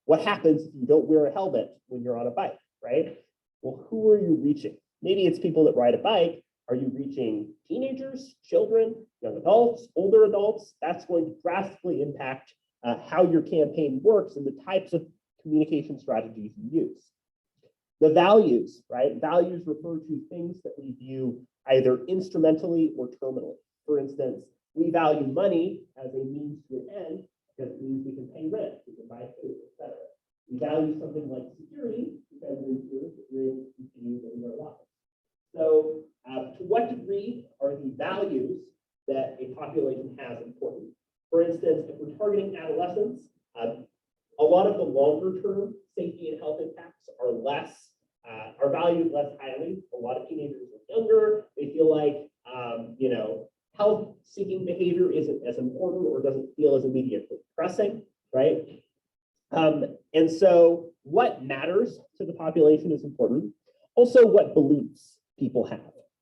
Speaker 1: what happens if you don't wear a helmet when you're on a bike, right? Well, who are you reaching? Maybe it's people that ride a bike. Are you reaching teenagers, children, young adults, older adults? That's going to drastically impact how your campaign works and the types of communication strategies you use. The values, right? Values refer to things that we view either instrumentally or terminally. For instance, we value money as a means to an end because it means we can pay rent, we can buy food, etc. We value something like security because it ensures that we're able to continue living our lives. So to what degree are the values that a population has important? For instance, if we're targeting adolescents, a lot of the longer term safety and health impacts are valued less highly. A lot of teenagers are younger. They feel like, health seeking behavior isn't as important or doesn't feel as immediately pressing, right? And so what matters to the population is important. Also, what beliefs people have.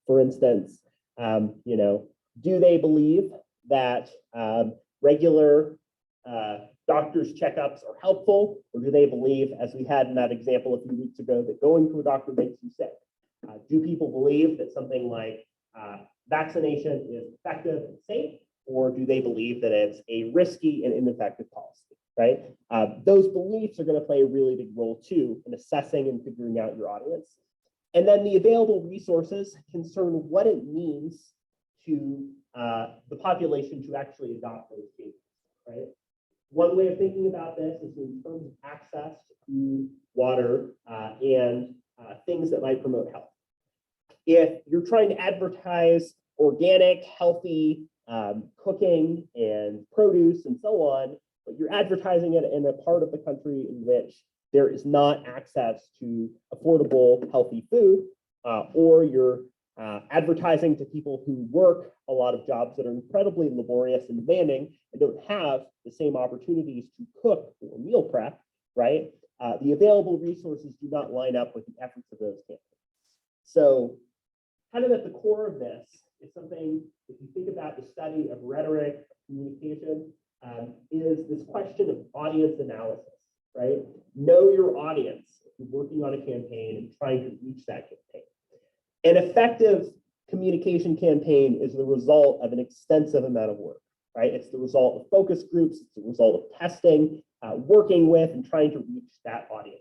Speaker 1: For instance, do they believe that regular doctor's checkups are helpful, or do they believe, as we had in that example a few weeks ago, that going to a doctor makes you sick? Do people believe that something like vaccination is effective and safe, or do they believe that it's a risky and ineffective policy, right? Those beliefs are going to play a really big role too in assessing and figuring out your audience. And then the available resources concern what it means to the population to actually adopt those changes, right? One way of thinking about this is in terms of access to food, water, and things that might promote health. If you're trying to advertise organic, healthy cooking and produce and so on, but you're advertising it in a part of the country in which there is not access to affordable, healthy food, or you're advertising to people who work a lot of jobs that are incredibly laborious and demanding and don't have the same opportunities to cook or meal prep, right? The available resources do not line up with the efforts of those campaigns. So kind of at the core of this is something, if you think about the study of rhetoric, communication, is this question of audience analysis, right? Know your audience if you're working on a campaign and trying to reach that campaign. An effective communication campaign is the result of an extensive amount of work, right? It's the result of focus groups, it's the result of testing, working with and trying to reach that audience.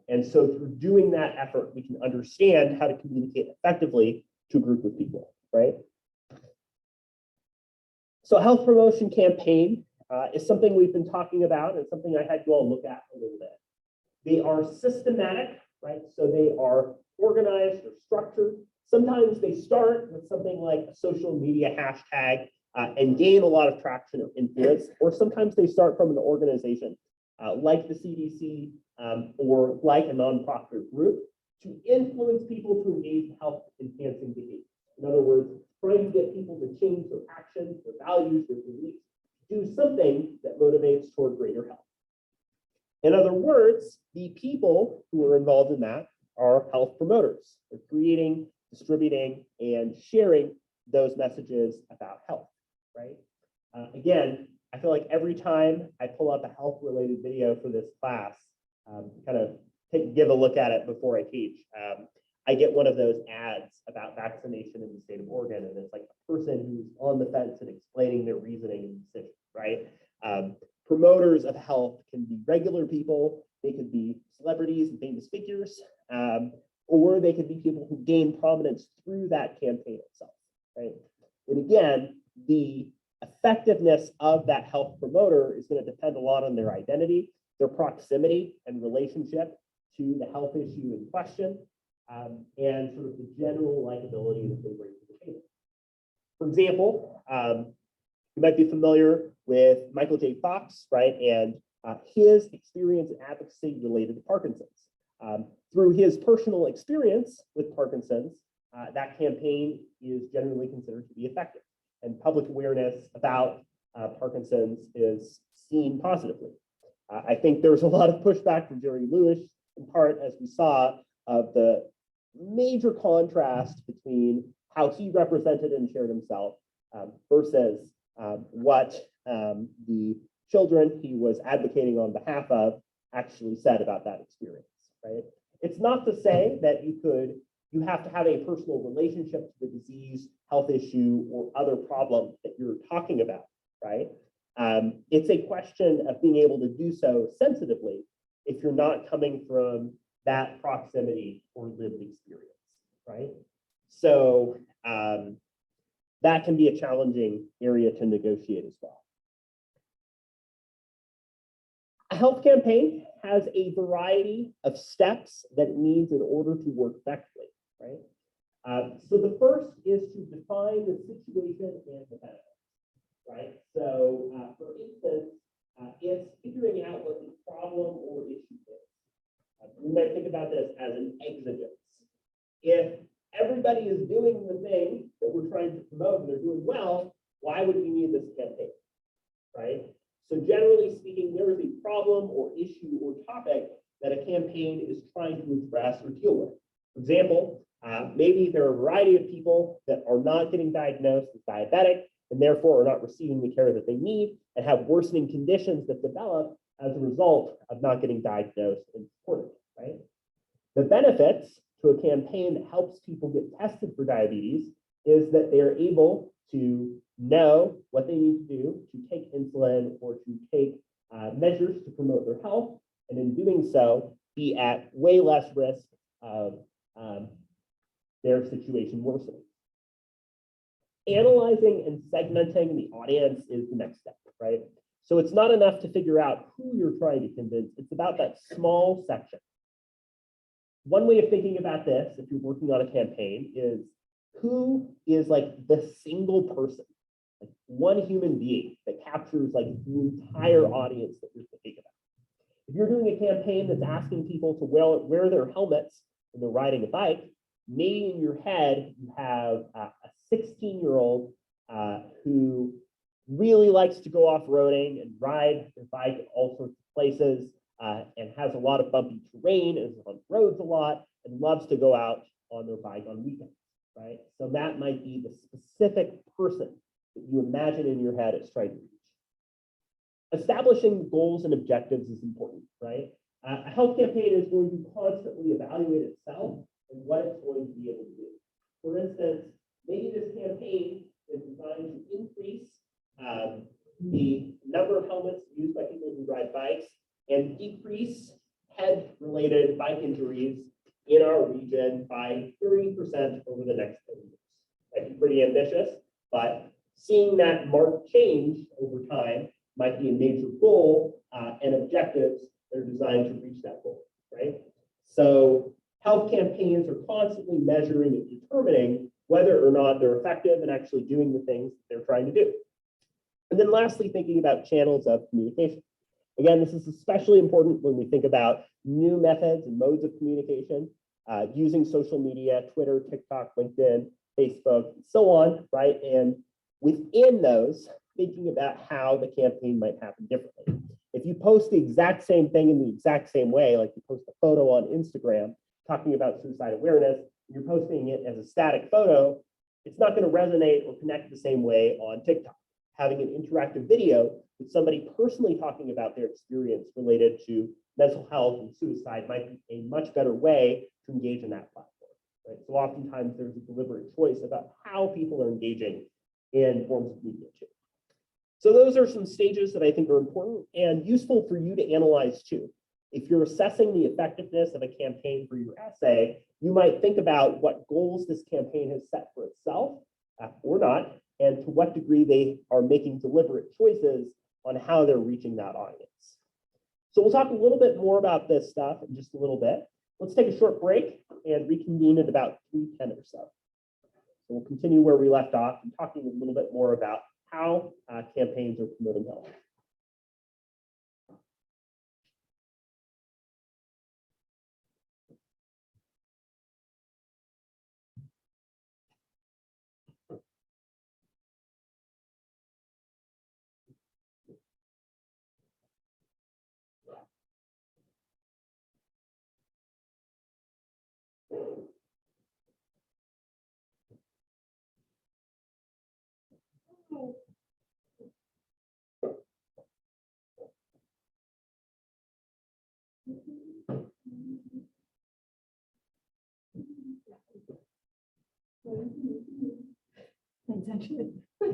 Speaker 1: And so through doing that effort, we can understand how to communicate effectively to a group of people, right? So a health promotion campaign is something we've been talking about and something I had you all look at a little bit. They are systematic, right? So they are organized or structured. Sometimes they start with something like a social media hashtag and gain a lot of traction or influence, or sometimes they start from an organization like the CDC or like a nonprofit group to influence people to engage in health enhancing behavior. In other words, trying to get people to change their actions, their values, their beliefs, do something that motivates toward greater health. In other words, the people who are involved in that are health promoters. They're creating, distributing, and sharing those messages about health, right? Again, I feel like every time I pull up a health-related video for this class, kind of give a look at it before I teach, I get one of those ads about vaccination in the state of Oregon, and it's like a person who's on the fence and explaining their reasoning and decision, right? Promoters of health can be regular people, they could be celebrities and famous figures, or they could be people who gain prominence through that campaign itself, right? And again, the effectiveness of that health promoter is going to depend a lot on their identity, their proximity and relationship to the health issue in question, and sort of the general likability that they bring to the table. For example, you might be familiar with Michael J. Fox, right? And his experience and advocacy related to Parkinson's. Through his personal experience with Parkinson's, that campaign is generally considered to be effective, and public awareness about Parkinson's is seen positively. I think there was a lot of pushback from Jerry Lewis, in part, as we saw, of the major contrast between how he represented and shared himself versus what the children he was advocating on behalf of actually said about that experience, right? It's not to say that you have to have a personal relationship to the disease, health issue, or other problem that you're talking about, right? It's a question of being able to do so sensitively if you're not coming from that proximity or lived experience, right? So that can be a challenging area to negotiate as well. A health campaign has a variety of steps that it needs in order to work effectively, right? So the first is to define the situation and the benefits, right? So for instance, it's figuring out what the problem or issue is. We might think about this as an exigence. If everybody is doing the thing that we're trying to promote and they're doing well, why would we need this campaign, right? So generally speaking, there is a problem or issue or topic that a campaign is trying to address or deal with. For example, maybe there are a variety of people that are not getting diagnosed as diabetic and therefore are not receiving the care that they need and have worsening conditions that develop as a result of not getting diagnosed and supported, right? The benefits to a campaign that helps people get tested for diabetes is that they are able to know what they need to do to take insulin or to take measures to promote their health, and in doing so, be at way less risk of their situation worsening. Analyzing and segmenting the audience is the next step, right? So it's not enough to figure out who you're trying to convince, it's about that small section. One way of thinking about this, if you're working on a campaign, is who is like the single person, like one human being that captures like the entire audience that you're thinking about. If you're doing a campaign that's asking people to wear their helmets when they're riding a bike, maybe in your head, you have a 16-year-old who really likes to go off-roading and ride their bike at all sorts of places and has a lot of bumpy terrain and is on roads a lot and loves to go out on their bike on weekends, right? So that might be the specific person that you imagine in your head as trying to reach. Establishing goals and objectives is important, right? A health campaign is going to constantly evaluate itself and what it's going to be able to do. For instance, maybe this campaign is designed to increase the number of helmets used by people who ride bikes and decrease head-related bike injuries in our region by 30% over the next 10 years. That'd be pretty ambitious, but seeing that marked change over time might be a major goal and objectives that are designed to reach that goal, right? So health campaigns are constantly measuring and determining whether or not they're effective and actually doing the things that they're trying to do. And then lastly, thinking about channels of communication. Again, this is especially important when we think about new methods and modes of communication, using social media, Twitter, TikTok, LinkedIn, Facebook, and so on, right? And within those, thinking about how the campaign might happen differently. If you post the exact same thing in the exact same way, like you post a photo on Instagram talking about suicide awareness, you're posting it as a static photo, it's not going to resonate or connect the same way on TikTok. Having an interactive video with somebody personally talking about their experience related to mental health and suicide might be a much better way to engage in that platform, right? So oftentimes there's a deliberate choice about how people are engaging in forms of media too. So those are some stages that I think are important and useful for you to analyze too. If you're assessing the effectiveness of a campaign for your essay, you might think about what goals this campaign has set for itself or not, and to what degree they are making deliberate choices on how they're reaching that audience. So we'll talk a little bit more about this stuff in just a little bit. Let's take a short break and reconvene at about 3:10 or so. So we'll continue where we left off and talking a little bit more about how campaigns are promoting health.
Speaker 7: Essentially. Hey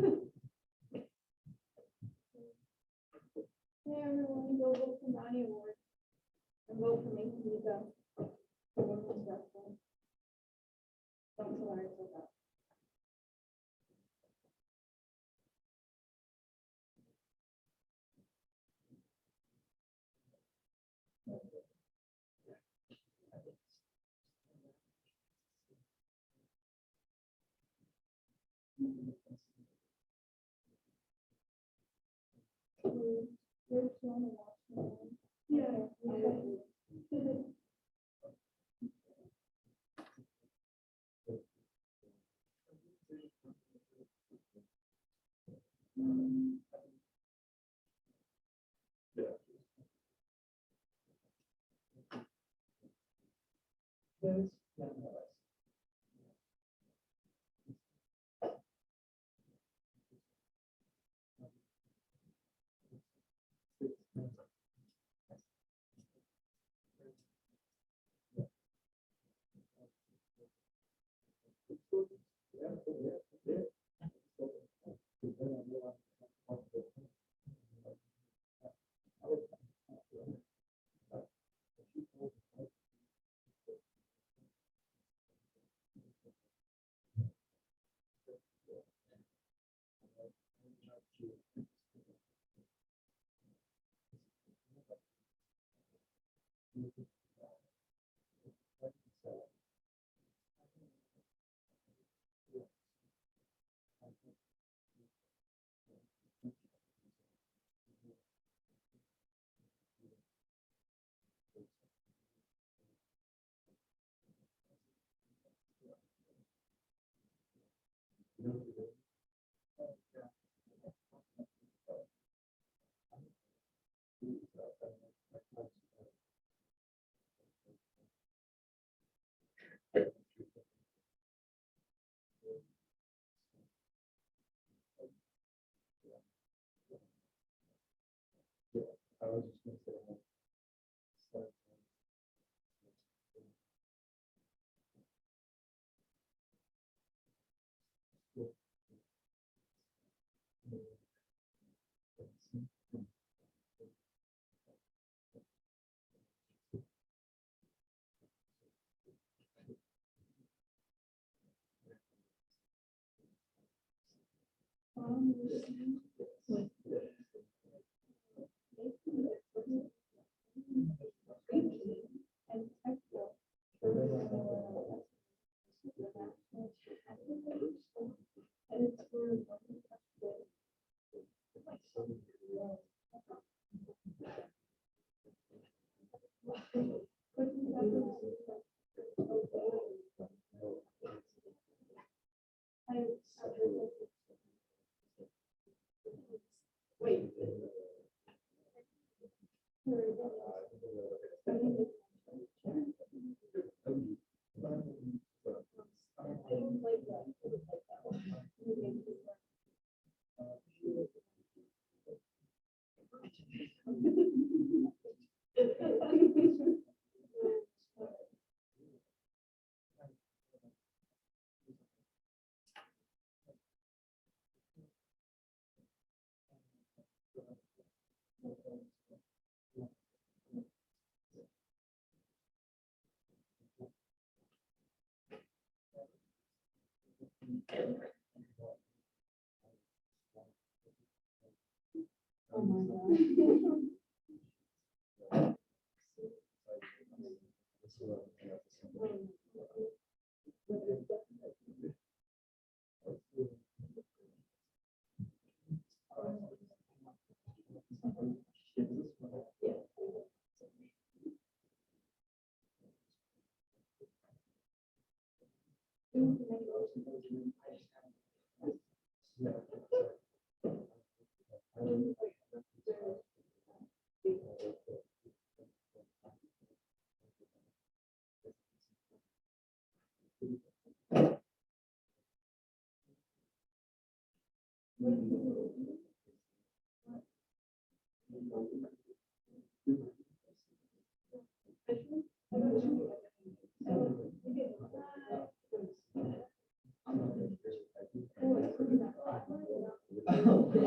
Speaker 7: everyone, go vote for Donnie Award and vote for Mason Nico. For women's wrestling. Don't tell her I said that. We're trying to watch them. Yeah.
Speaker 9: I was just gonna say.
Speaker 5: Oh my God.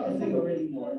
Speaker 8: I think already more.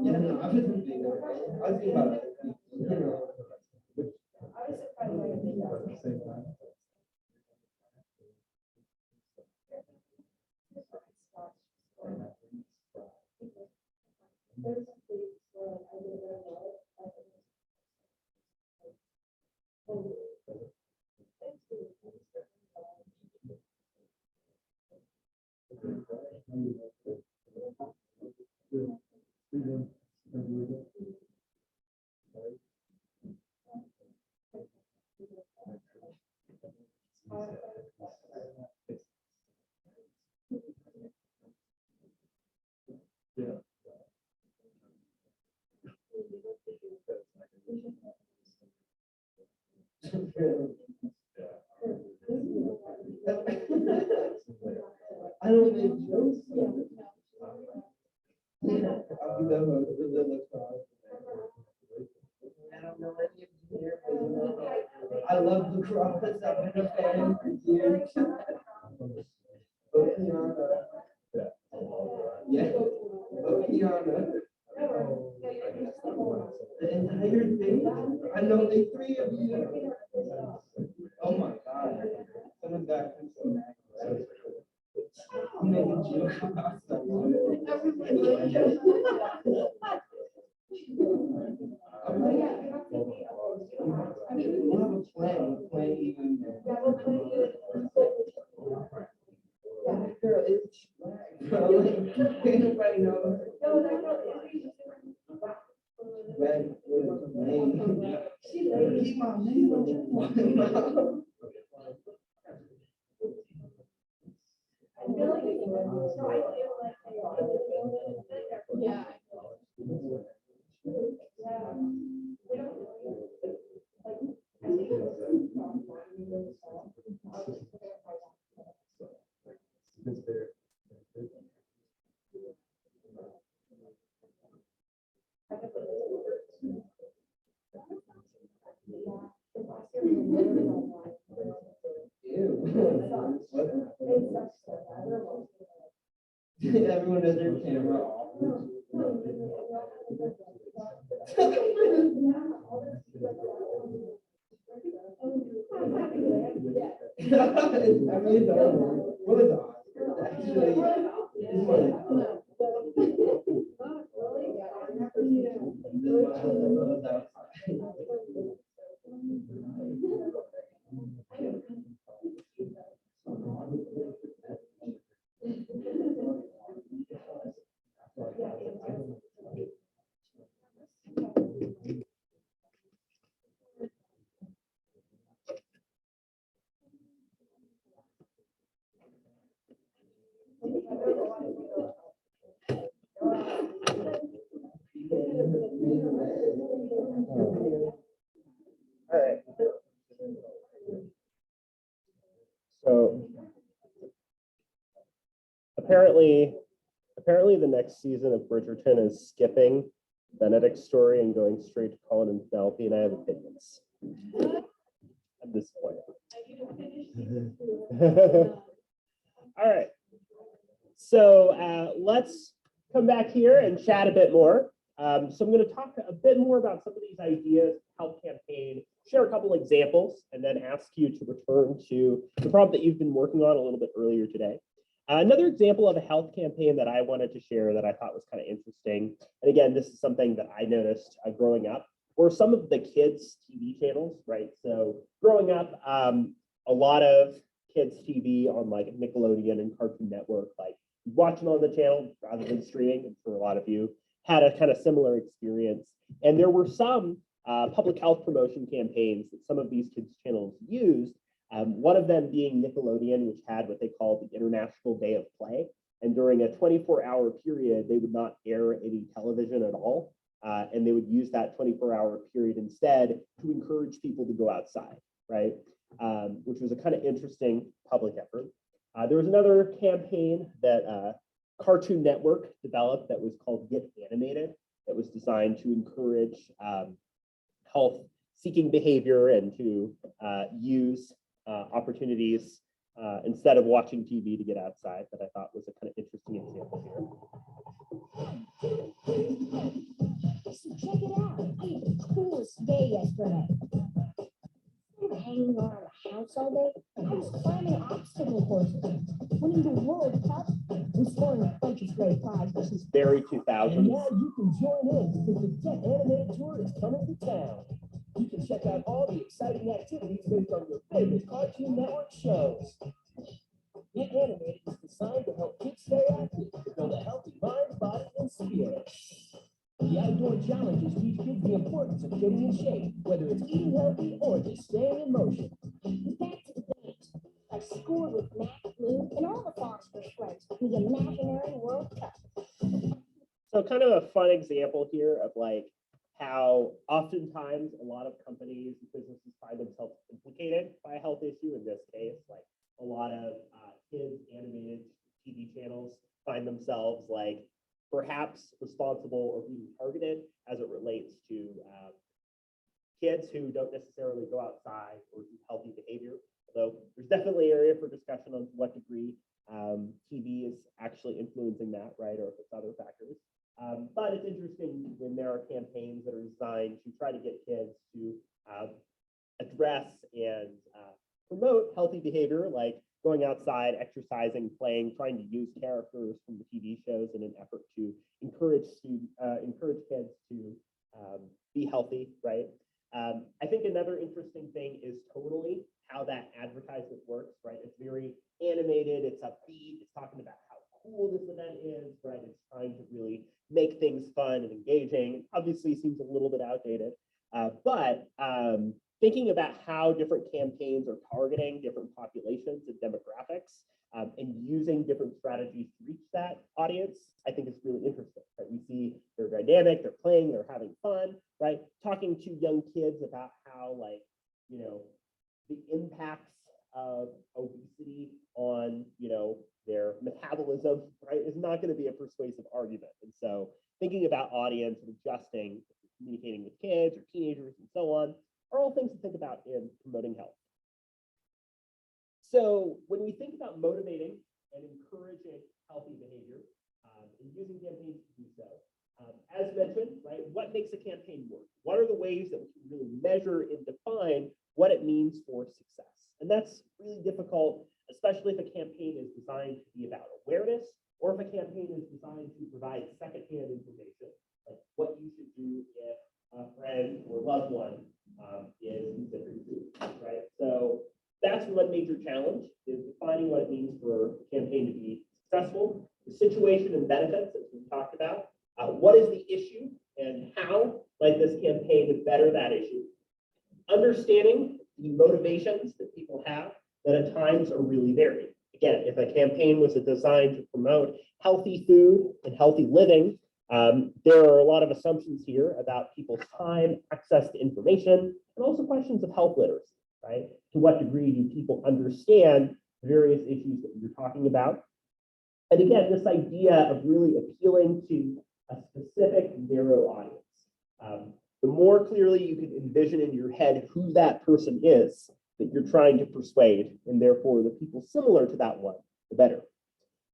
Speaker 8: Yeah, no, I was thinking about it, you know.
Speaker 9: At the same time. Yeah.
Speaker 8: I don't make jokes. I'll be done with the lacrosse. I don't know any of you here, but you know, I love lacrosse. I've been a fan for years. Okeana. Yeah, Okeana. The entire thing. I know like three of you. Oh my God. Someone got me so mad. make a joke about someone. We'll have a plan, even. Girl, it's black, bro, like, ain't nobody knows. Red, lane. Keep my name on your phone.
Speaker 7: Yeah.
Speaker 8: Everyone has their camera off. I mean, it's over. What is Oscar? Actually, it's like.
Speaker 1: All right. So apparently the next season of Bridgerton is skipping Benedict's story and going straight to Colin and Penelope, and I have opinions at this point. All right. So let's come back here and chat a bit more. So I'm going to talk a bit more about some of these ideas, health campaign, share a couple examples, and then ask you to return to the problem that you've been working on a little bit earlier today. Another example of a health campaign that I wanted to share that I thought was kind of interesting, and again, this is something that I noticed growing up, were some of the kids' TV channels, right? So growing up, a lot of kids' TV on like Nickelodeon and Cartoon Network, like watching on the channel rather than streaming, and for a lot of you, had a kind of similar experience. And there were some public health promotion campaigns that some of these kids' channels used. One of them being Nickelodeon, which had what they called the International Day of Play. And during a 24-hour period, they would not air any television at all. And they would use that 24-hour period instead to encourage people to go outside, right? Which was a kind of interesting public effort. There was another campaign that Cartoon Network developed that was called Get Animated, that was designed to encourage health-seeking behavior and to use opportunities instead of watching TV to get outside, that I thought was a kind of interesting example here.
Speaker 10: So check it out. I had the coolest day yesterday. Instead of hanging around the house all day, I was climbing obstacle courses, winning the World Cup, and scoring a bunch of great prizes.
Speaker 1: This is very
Speaker 10: And
Speaker 1: 2000s.
Speaker 10: now you can join in because the Get Animated Tour is coming to town. You can check out all the exciting activities based on your favorite Cartoon Network shows. Get Animated is designed to help kids stay active, to build a healthy mind, body, and spirit. The outdoor challenges teach kids the importance of getting in shape, whether it's eating healthy or just staying in motion.
Speaker 11: Back to the games. I scored with Matt, Blue, and all the Foster's friends in the Imaginary World Cup.
Speaker 1: So kind of a fun example here of like how oftentimes a lot of companies and businesses find themselves implicated by a health issue. In this case, like a lot of kids animated TV channels find themselves like perhaps responsible or being targeted as it relates to kids who don't necessarily go outside or do healthy behavior. Although there's definitely area for discussion on to what degree TV is actually influencing that, right? Or if it's other factors. But it's interesting when there are campaigns that are designed to try to get kids to address and promote healthy behavior, like going outside, exercising, playing, trying to use characters from the TV shows in an effort to encourage kids to be healthy, right? I think another interesting thing is totally how that advertisement works, right? It's very animated, it's upbeat, it's talking about how cool this event is, right? It's trying to really make things fun and engaging. Obviously seems a little bit outdated, but thinking about how different campaigns are targeting different populations and demographics and using different strategies to reach that audience, I think is really interesting, right? We see they're dynamic, they're playing, they're having fun, right? Talking to young kids about how, like, you know, the impacts of obesity on, you know, their metabolism, right, is not going to be a persuasive argument. And so thinking about audience and adjusting, communicating with kids or teenagers and so on, are all things to think about in promoting health. So when we think about motivating and encouraging healthy behavior and using campaigns to do so, as mentioned, right, what makes a campaign work? What are the ways that we can really measure and define what it means for success? And that's really difficult, especially if a campaign is designed to be about awareness, or if a campaign is designed to provide secondhand information, like what you should do if a friend or loved one is considering food, right? So that's one major challenge, is defining what it means for a campaign to be successful, the situation and benefits, as we talked about, what is the issue and how might this campaign to better that issue, understanding the motivations that people have that at times are really varied. Again, if a campaign was designed to promote healthy food and healthy living, there are a lot of assumptions here about people's time, access to information, and also questions of health literacy, right? To what degree do people understand various issues that you're talking about? And again, this idea of really appealing to a specific narrow audience. The more clearly you can envision in your head who that person is that you're trying to persuade, and therefore the people similar to that one, the better.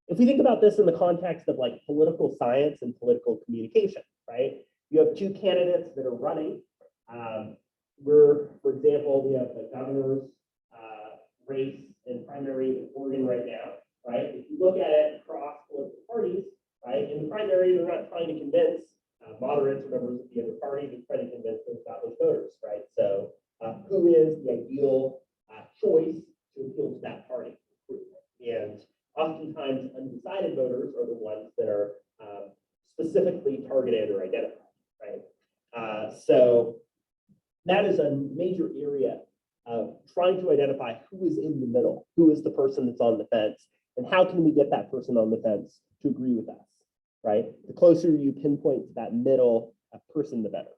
Speaker 1: If we think about this in the context of like political science and political communication, right? You have two candidates that are running. For example, we have the governor's race and primary in Oregon right now, right? If you look at it across political parties, right? In the primary, they're not trying to convince moderates or members of the other party, they're trying to convince those established voters, right? So who is the ideal choice to appeal to that party? And oftentimes undecided voters are the ones that are specifically targeted or identified, right? So that is a major area of trying to identify who is in the middle, who is the person that's on the fence, and how can we get that person on the fence to agree with us, right? The closer you pinpoint to that middle person, the better.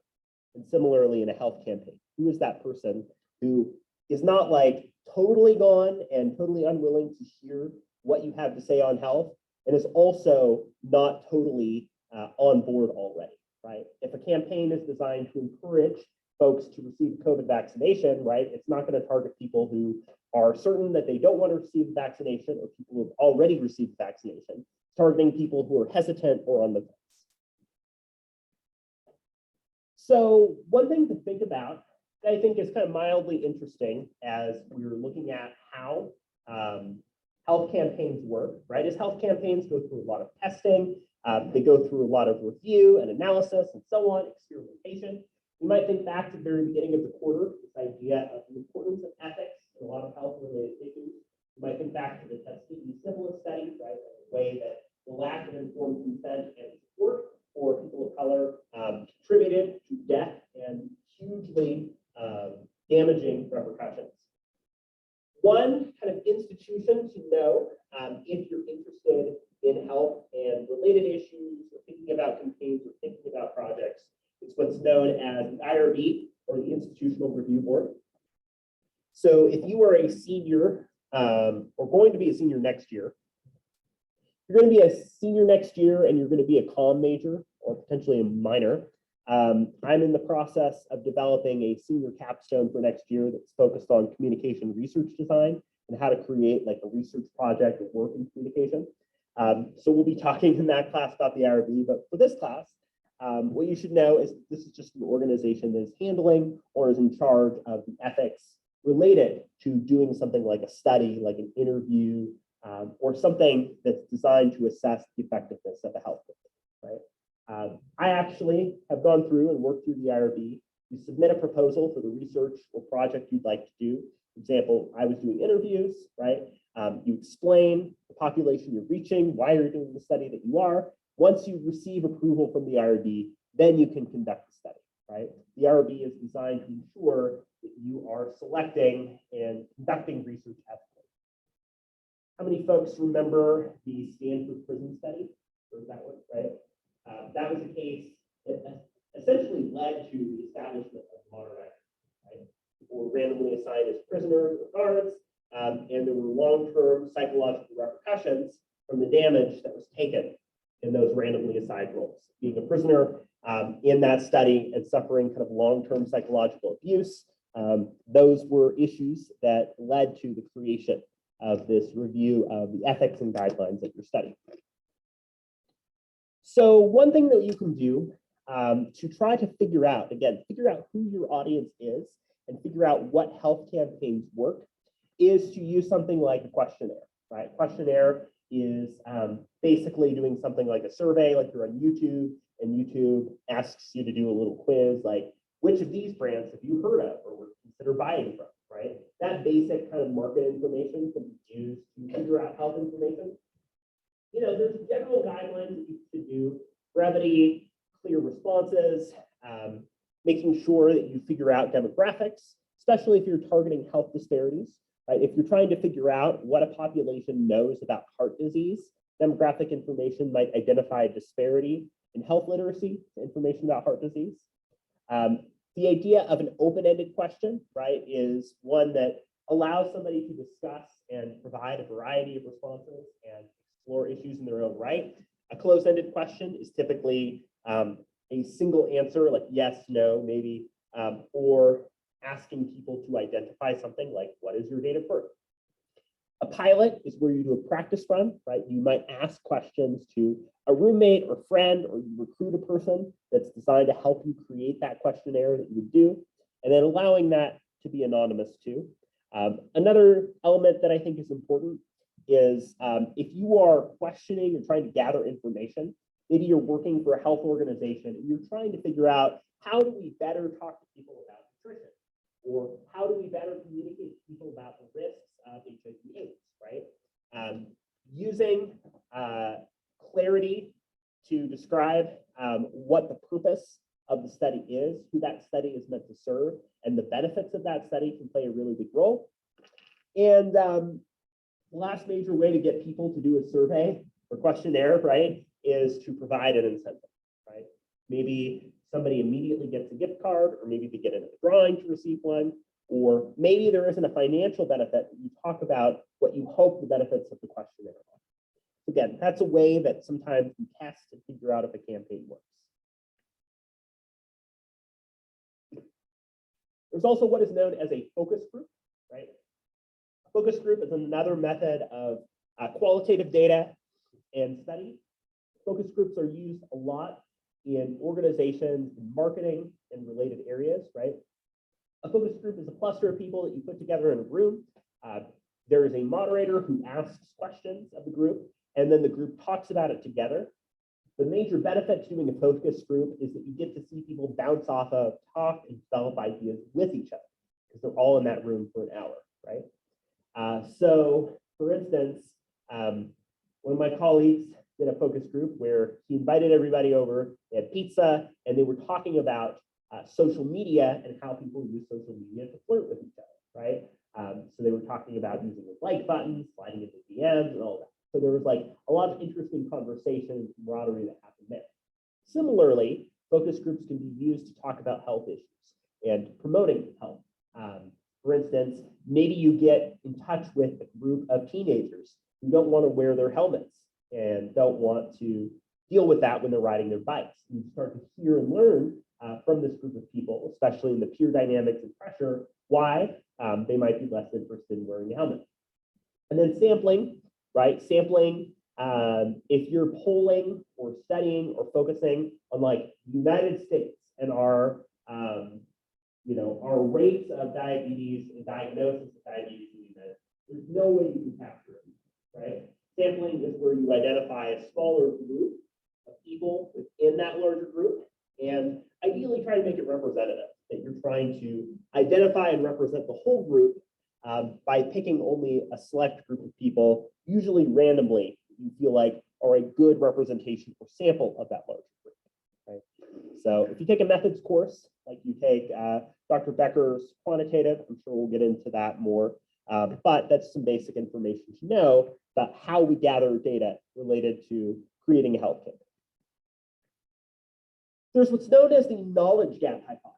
Speaker 1: And similarly in a health campaign, who is that person who is not like totally gone and totally unwilling to hear what you have to say on health, and is also not totally on board already, right? If a campaign is designed to encourage folks to receive COVID vaccination, right, it's not going to target people who are certain that they don't want to receive the vaccination, or people who have already received the vaccination. It's targeting people who are hesitant or on the fence. So one thing to think about that I think is kind of mildly interesting as we're looking at how health campaigns work, right, is health campaigns go through a lot of testing, they go through a lot of review and analysis and so on, experimentation. You might think back to the very beginning of the quarter, this idea of the importance of ethics in a lot of health-related issues. You might think back to the Tuskegee syphilis study, right, the way that the lack of informed consent and support for people of color contributed to death and hugely damaging repercussions. One kind of institution to know if you're interested in health and related issues, or thinking about campaigns, or thinking about projects, is what's known as the IRB, or the Institutional Review Board. So if you are a senior, or going to be a senior next year, you're going to be a senior next year and you're going to be a comm major or potentially a minor. I'm in the process of developing a senior capstone for next year that's focused on communication research design and how to create like a research project or work in communication. So we'll be talking in that class about the IRB, but for this class, what you should know is this is just an organization that is handling or is in charge of the ethics related to doing something like a study, like an interview, or something that's designed to assess the effectiveness of a health visit, right? I actually have gone through and worked through the IRB. You submit a proposal for the research or project you'd like to do. For example, I was doing interviews, right? You explain the population you're reaching, why you're doing the study that you are. Once you receive approval from the IRB, then you can conduct the study, right? The IRB is designed to ensure that you are selecting and conducting research ethically. How many folks remember the Stanford prison study? Or that one, right? That was a case that essentially led to the establishment of modern Ireland, right? People were randomly assigned as prisoners or guards, and there were long-term psychological repercussions from the damage that was taken in those randomly assigned roles. Being a prisoner in that study and suffering kind of long-term psychological abuse, those were issues that led to the creation of this review of the ethics and guidelines of your study. So one thing that you can do to try to figure out who your audience is and figure out what health campaigns work is to use something like a questionnaire, right? Questionnaire is basically doing something like a survey, like you're on YouTube, and YouTube asks you to do a little quiz, like, which of these brands have you heard of or would consider buying from, right? That basic kind of market information can be used to figure out health information. You know, there's general guidelines that you should do: brevity, clear responses, making sure that you figure out demographics, especially if you're targeting health disparities, right? If you're trying to figure out what a population knows about heart disease, demographic information might identify a disparity in health literacy, information about heart disease. The idea of an open-ended question, right, is one that allows somebody to discuss and provide a variety of responses and explore issues in their own right. A closed-ended question is typically a single answer, like yes, no, maybe, or asking people to identify something like, what is your date of birth? A pilot is where you do a practice run, right? You might ask questions to a roommate or friend, or you recruit a person that's designed to help you create that questionnaire that you would do, and then allowing that to be anonymous too. Another element that I think is important is if you are questioning or trying to gather information, maybe you're working for a health organization and you're trying to figure out, how do we better talk to people about nutrition? Or how do we better communicate to people about the risks of HIV/AIDS, right? Using clarity to describe what the purpose of the study is, who that study is meant to serve, and the benefits of that study can play a really big role. And the last major way to get people to do a survey or questionnaire, right, is to provide an incentive, right? Maybe somebody immediately gets a gift card, or maybe they get in a drawing to receive one, or maybe there isn't a financial benefit. You talk about what you hope the benefits of the questionnaire are. Again, that's a way that sometimes you test and figure out if a campaign works. There's also what is known as a focus group, right? A focus group is another method of qualitative data and study. Focus groups are used a lot in organizations, in marketing, and related areas, right? A focus group is a cluster of people that you put together in a room. There is a moderator who asks questions of the group, and then the group talks about it together. The major benefit to doing a focus group is that you get to see people bounce off of, talk, and develop ideas with each other, because they're all in that room for an hour, right? So, for instance, one of my colleagues did a focus group where he invited everybody over, they had pizza, and they were talking about social media and how people use social media to flirt with each other, right? So they were talking about using the like button, sliding into DMs, and all that. So there was like a lot of interesting conversation and camaraderie that happened there. Similarly, focus groups can be used to talk about health issues and promoting health. For instance, maybe you get in touch with a group of teenagers who don't want to wear their helmets and don't want to deal with that when they're riding their bikes. You start to hear and learn from this group of people, especially in the peer dynamics and pressure, why they might be less interested in wearing a helmet. And then sampling, right? Sampling, if you're polling or studying or focusing on like the United States and our our rates of diabetes and diagnosis of diabetes mellitus, there's no way you can capture it, right? Sampling is where you identify a smaller group of people within that larger group and ideally try to make it representative, that you're trying to identify and represent the whole group by picking only a select group of people, usually randomly, you feel like are a good representation or sample of that larger group. Right? So if you take a methods course, like you take Dr. Becker's quantitative, I'm sure we'll get into that more, but that's some basic information to know about how we gather data related to creating a health campaign. There's what's known as the knowledge gap hypothesis,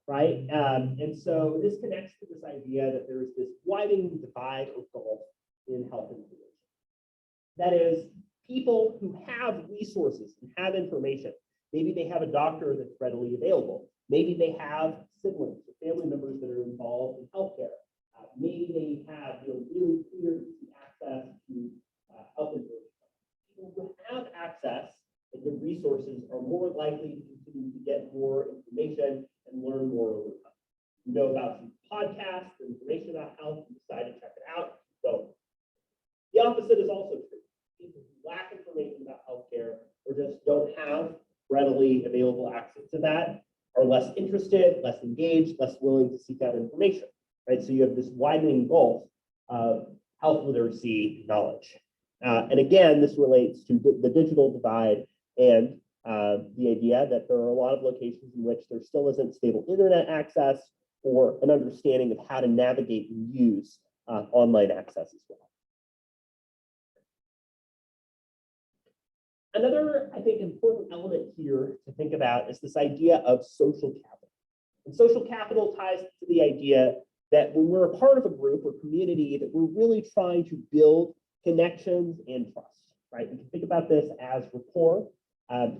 Speaker 1: right? And so this connects to this idea that there's this widening divide or gulf in health information. That is, people who have resources and have information, maybe they have a doctor that's readily available. Maybe they have siblings or family members that are involved in healthcare. Maybe they have really clear access to health information. People who have access and good resources are more likely to continue to get more information and learn more over time. You know about some podcasts, information about health, you decide to check it out. So the opposite is also true. People who lack information about healthcare or just don't have readily available access to that are less interested, less engaged, less willing to seek out information, right? So you have this widening gulf of health literacy knowledge. And again, this relates to the digital divide and the idea that there are a lot of locations in which there still isn't stable internet access or an understanding of how to navigate and use online access as well. Another, I think, important element here to think about is this idea of social capital. And social capital ties to the idea that when we're a part of a group or community, that we're really trying to build connections and trust, right? You can think about this as rapport.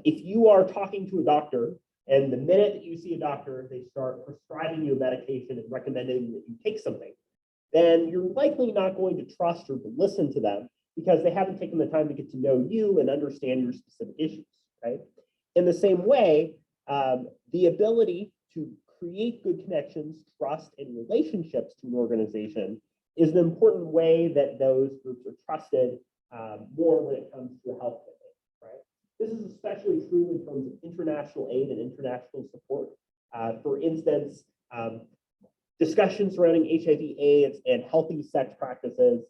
Speaker 1: If you are talking to a doctor and the minute that you see a doctor, they start prescribing you a medication and recommending that you take something, then you're likely not going to trust or to listen to them because they haven't taken the time to get to know you and understand your specific issues, right? In the same way, the ability to create good connections, trust, and relationships to an organization is an important way that those groups are trusted more when it comes to a health campaign, right? This is especially true in terms of international aid and international support. For instance, discussions surrounding HIV/AIDS and healthy sex practices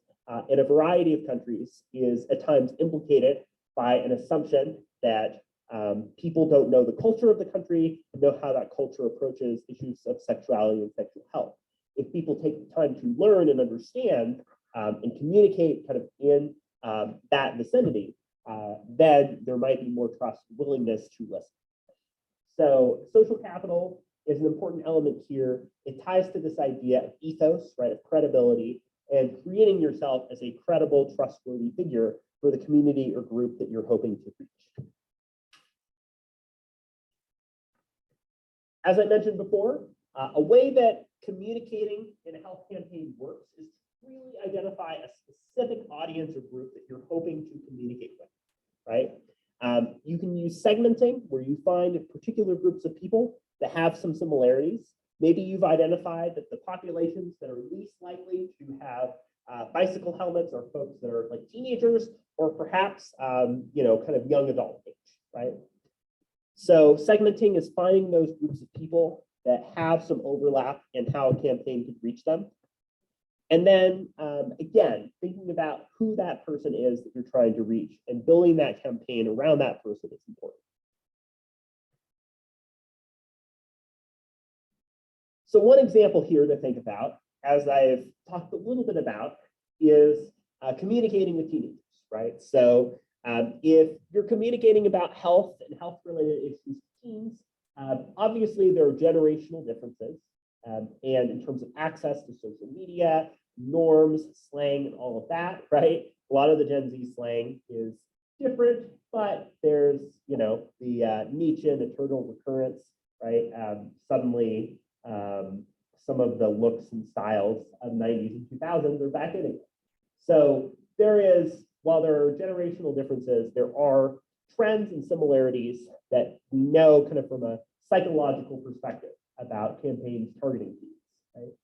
Speaker 1: in a variety of countries is at times implicated by an assumption that people don't know the culture of the country and know how that culture approaches issues of sexuality and sexual health. If people take the time to learn and understand and communicate kind of in that vicinity, then there might be more trust, willingness to listen. So social capital is an important element here. It ties to this idea of ethos, right, of credibility, and creating yourself as a credible, trustworthy figure for the community or group that you're hoping to reach. As I mentioned before, a way that communicating in a health campaign works is to really identify a specific audience or group that you're hoping to communicate with, right? You can use segmenting, where you find particular groups of people that have some similarities. Maybe you've identified that the populations that are least likely to have bicycle helmets are folks that are like teenagers or perhaps, kind of young adult age, right? So segmenting is finding those groups of people that have some overlap in how a campaign could reach them. And then, again, thinking about who that person is that you're trying to reach and building that campaign around that person is important. So one example here to think about, as I've talked a little bit about, is communicating with teenagers, right? So if you're communicating about health and health-related issues to teens, obviously there are generational differences, and in terms of access to social media, norms, slang, and all of that, right? A lot of the Gen Z slang is different, but there's, the Nietzschean eternal recurrence, right? Suddenly, some of the looks and styles of 90s and 2000s are back in again. So while there are generational differences, there are trends and similarities that we know kind of from a psychological perspective about campaigns targeting teens,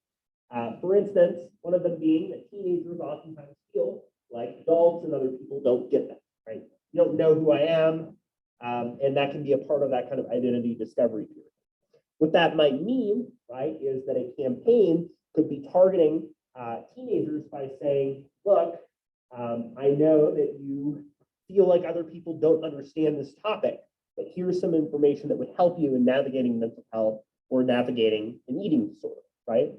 Speaker 1: right? For instance, one of them being that teenagers oftentimes feel like adults and other people don't get them, right? You don't know who I am, and that can be a part of that kind of identity discovery period. What that might mean, right, is that a campaign could be targeting teenagers by saying, look, I know that you feel like other people don't understand this topic, but here's some information that would help you in navigating mental health or navigating an eating disorder, right?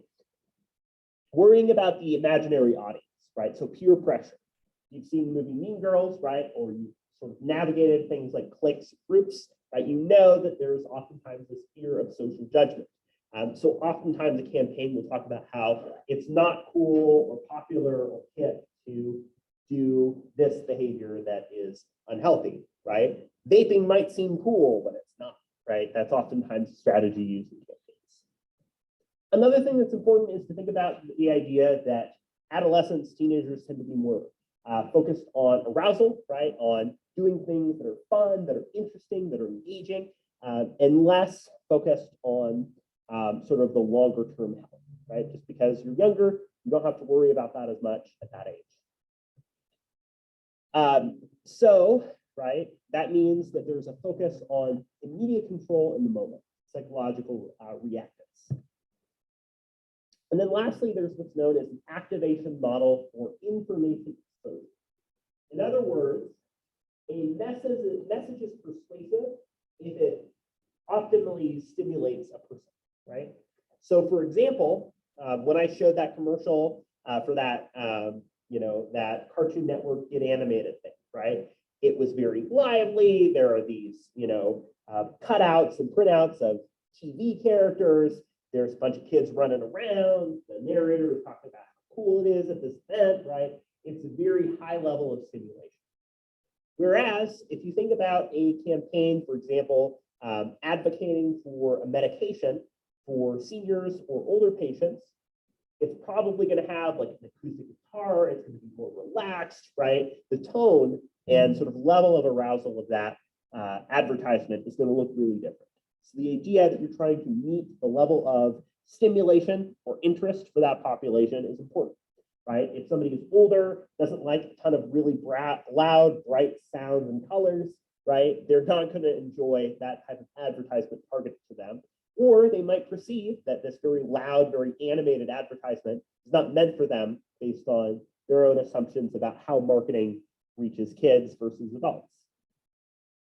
Speaker 1: Worrying about the imaginary audience, right? So peer pressure. You've seen the movie Mean Girls, right? Or you sort of navigated things like cliques, groups, right? You know that there's oftentimes this fear of social judgment. So oftentimes a campaign will talk about how it's not cool or popular or hip to do this behavior that is unhealthy, right? Vaping might seem cool, but it's not, right? That's oftentimes a strategy used in campaigns. Another thing that's important is to think about the idea that adolescents, teenagers tend to be more focused on arousal, right? On doing things that are fun, that are interesting, that are engaging, and less focused on sort of the longer term health, right? Just because you're younger, you don't have to worry about that as much at that age. Right, that means that there's a focus on immediate control in the moment, psychological reactance. And then lastly, there's what's known as an activation model for information exposure. In other words, a message is persuasive if it optimally stimulates a person, right? So for example, when I showed that commercial for that, that Cartoon Network Get Animated thing, right? It was very lively. There are these, cutouts and printouts of TV characters. There's a bunch of kids running around. The narrator is talking about how cool it is at this event, right? It's a very high level of stimulation. Whereas if you think about a campaign, for example, advocating for a medication for seniors or older patients, it's probably going to have like an acoustic guitar. It's going to be more relaxed, right? The tone and sort of level of arousal of that advertisement is going to look really different. So the idea that you're trying to meet the level of stimulation or interest for that population is important, right? If somebody is older, doesn't like a ton of really loud, bright sounds and colors, right? They're not going to enjoy that type of advertisement targeted to them. Or they might perceive that this very loud, very animated advertisement is not meant for them based on their own assumptions about how marketing reaches kids versus adults.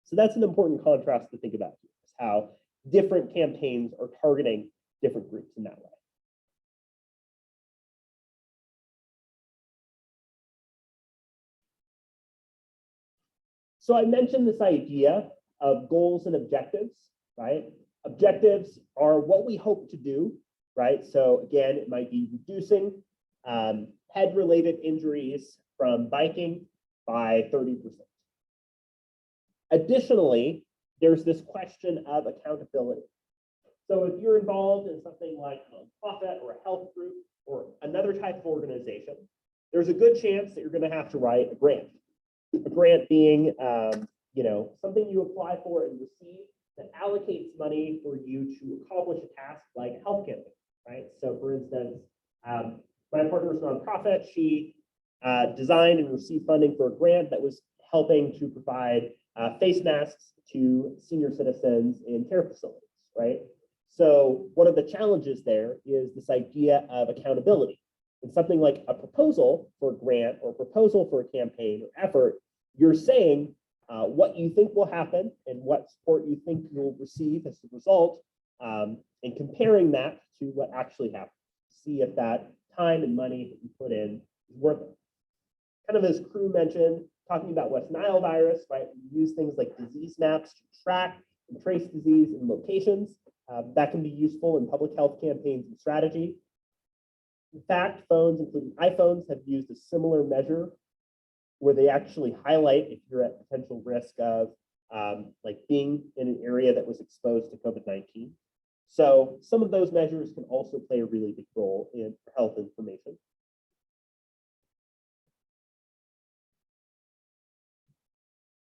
Speaker 1: So that's an important contrast to think about here, is how different campaigns are targeting different groups in that way. So I mentioned this idea of goals and objectives, right? Objectives are what we hope to do, right? So again, it might be reducing head-related injuries from biking by 30%. Additionally, there's this question of accountability. So if you're involved in something like a nonprofit or a health group or another type of organization, there's a good chance that you're going to have to write a grant. A grant being, something you apply for and receive that allocates money for you to accomplish a task like a health campaign, right? So for instance, my partner's nonprofit, she designed and received funding for a grant that was helping to provide face masks to senior citizens in care facilities, right? So one of the challenges there is this idea of accountability. In something like a proposal for a grant or proposal for a campaign or effort, you're saying what you think will happen and what support you think you'll receive as a result, and comparing that to what actually happens. See if that time and money that you put in is worth it. Kind of as Crew mentioned, talking about West Nile virus, right? We use things like disease maps to track and trace disease in locations. That can be useful in public health campaigns and strategy. In fact, phones, including iPhones, have used a similar measure where they actually highlight if you're at potential risk of being in an area that was exposed to COVID-19. So some of those measures can also play a really big role in health information.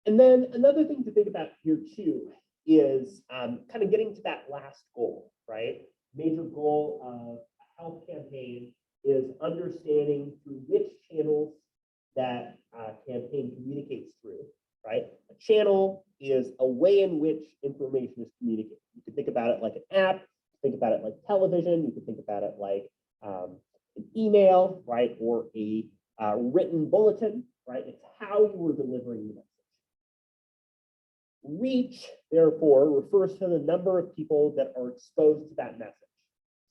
Speaker 1: And then another thing to think about here too is kind of getting to that last goal, right? Major goal of a health campaign is understanding through which channels that campaign communicates through, right? A channel is a way in which information is communicated. You could think about it like an app, think about it like television, you could think about it like an email, right? Or a written bulletin, right? It's how you are delivering the message. Reach, therefore, refers to the number of people that are exposed to that message.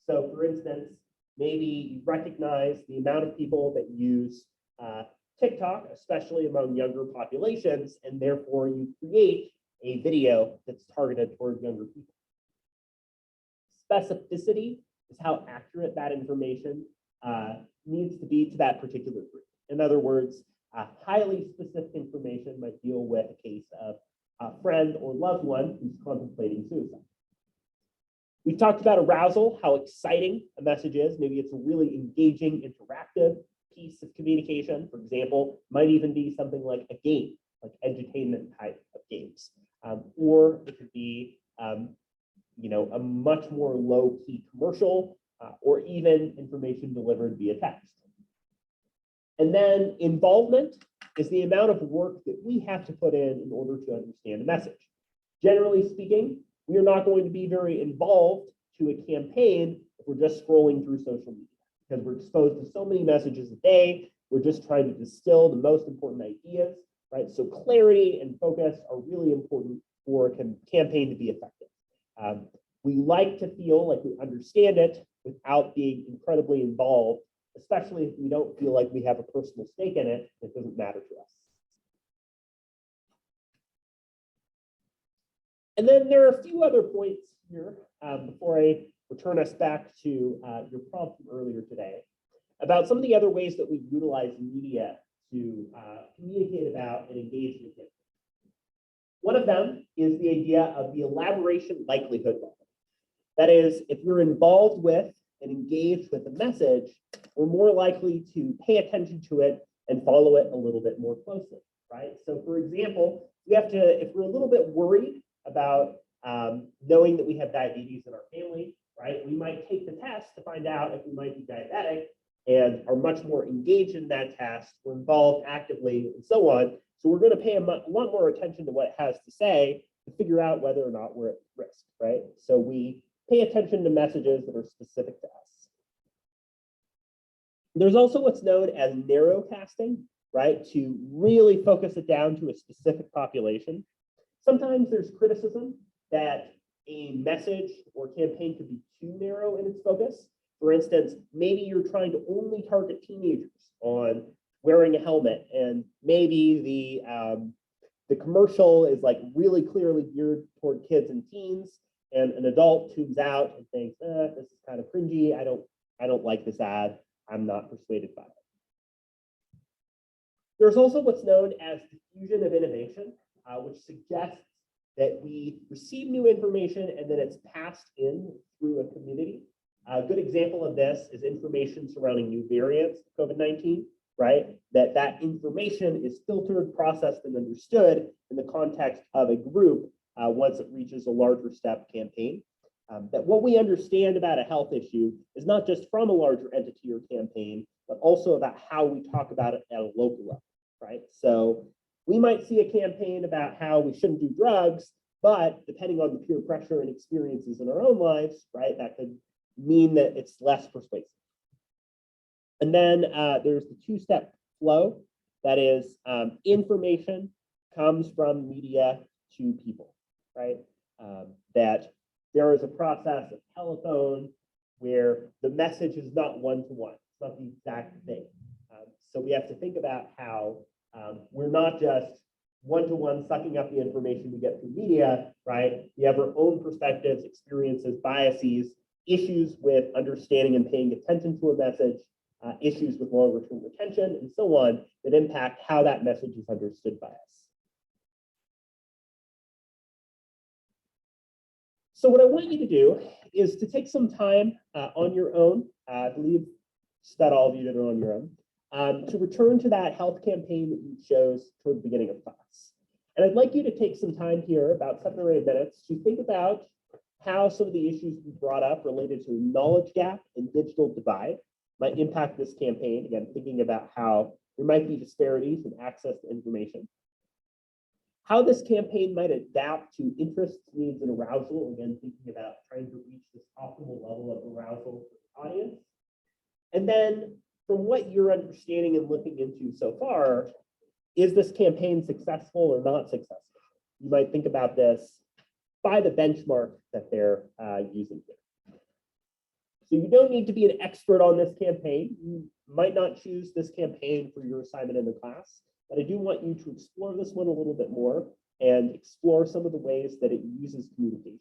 Speaker 1: So for instance, maybe you recognize the amount of people that use TikTok, especially among younger populations, and therefore you create a video that's targeted toward younger people. Specificity is how accurate that information needs to be to that particular group. In other words, highly specific information might deal with a case of a friend or loved one who's contemplating suicide. We talked about arousal, how exciting a message is. Maybe it's a really engaging, interactive piece of communication. For example, might even be something like a game, like edutainment type of games. Or it could be a much more low-key commercial or even information delivered via text. And then involvement is the amount of work that we have to put in order to understand a message. Generally speaking, we are not going to be very involved to a campaign if we're just scrolling through social media, because we're exposed to so many messages a day. We're just trying to distill the most important ideas, right? So clarity and focus are really important for a campaign to be effective. We like to feel like we understand it without being incredibly involved, especially if we don't feel like we have a personal stake in it. It doesn't matter to us. And then there are a few other points here before I return us back to your prompt from earlier today about some of the other ways that we utilize media to communicate about and engage with it. One of them is the idea of the elaboration likelihood level. That is, if you're involved with and engaged with a message, we're more likely to pay attention to it and follow it a little bit more closely, right? So for example, if we're a little bit worried about knowing that we have diabetes in our family, right? We might take the test to find out if we might be diabetic and are much more engaged in that test. We're involved actively and so on. So we're going to pay a lot more attention to what it has to say to figure out whether or not we're at risk, right? So we pay attention to messages that are specific to us. There's also what's known as narrowcasting, right? To really focus it down to a specific population. Sometimes there's criticism that a message or campaign could be too narrow in its focus. For instance, maybe you're trying to only target teenagers on wearing a helmet, and maybe the commercial is like really clearly geared toward kids and teens, and an adult tunes out and thinks, this is kind of cringy. I don't like this ad. I'm not persuaded by it. There's also what's known as diffusion of innovation, which suggests that we receive new information and then it's passed in through a community. A good example of this is information surrounding new variants of COVID-19, right? That information is filtered, processed, and understood in the context of a group once it reaches a larger step campaign. That what we understand about a health issue is not just from a larger entity or campaign, but also about how we talk about it at a local level, right? So we might see a campaign about how we shouldn't do drugs, but depending on the peer pressure and experiences in our own lives, right, that could mean that it's less persuasive. And then there's the two-step flow. That is, information comes from media to people, right? That there is a process of telephone where the message is not one-to-one. It's not the exact thing. So we have to think about how we're not just one-to-one sucking up the information we get through media, right? We have our own perspectives, experiences, biases, issues with understanding and paying attention to a message, issues with longer-term retention, and so on, that impact how that message is understood by us. So what I want you to do is to take some time on your own, I believe that all of you did it on your own, to return to that health campaign that you chose toward the beginning of class. And I'd like you to take some time here, about 7 or 8 minutes, to think about how some of the issues we brought up related to knowledge gap and digital divide might impact this campaign. Again, thinking about how there might be disparities in access to information. How this campaign might adapt to interests, needs, and arousal. Again, thinking about trying to reach this optimal level of arousal for the audience. And then from what you're understanding and looking into so far, is this campaign successful or not successful? You might think about this by the benchmark that they're using here. So you don't need to be an expert on this campaign. You might not choose this campaign for your assignment in the class, but I do want you to explore this one a little bit more and explore some of the ways that it uses communication.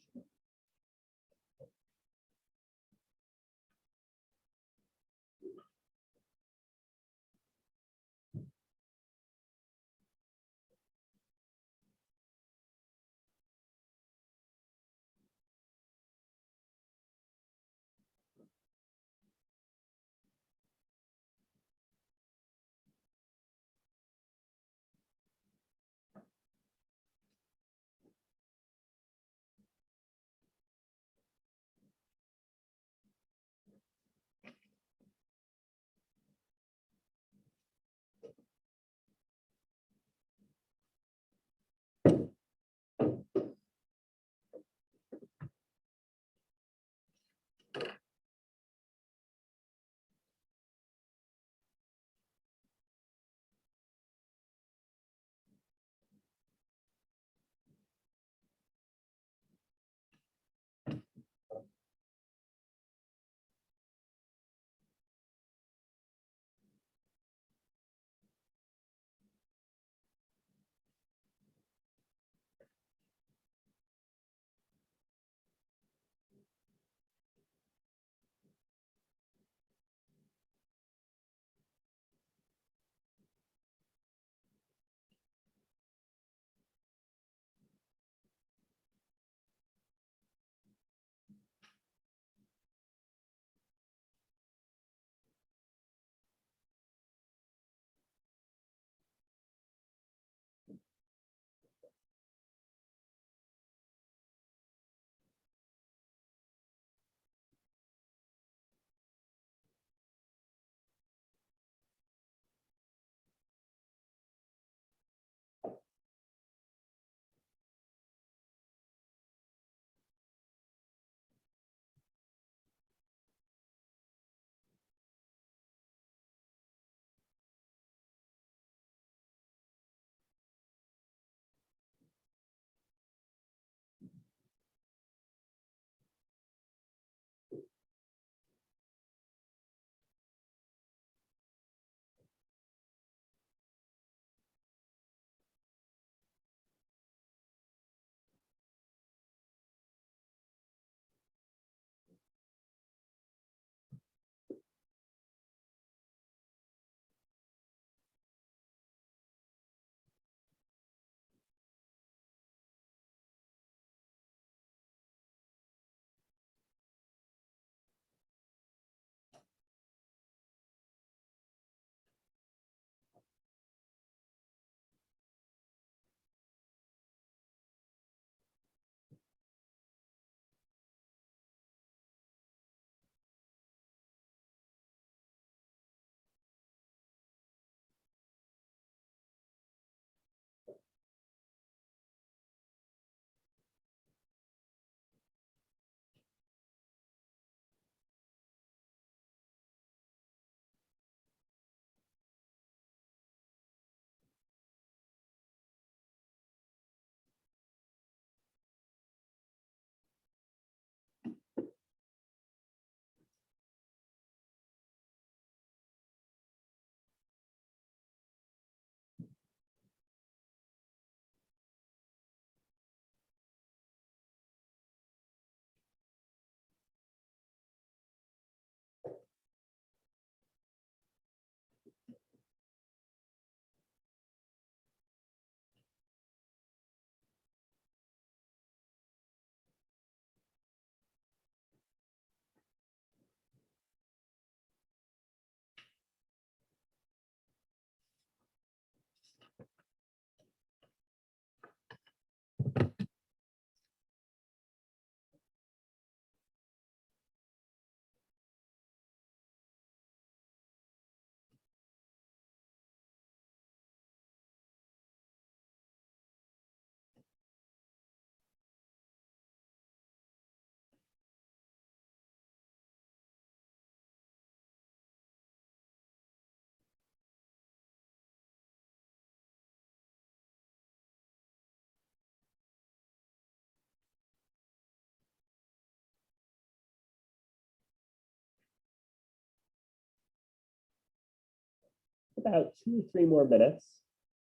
Speaker 1: about 2 or 3 more minutes.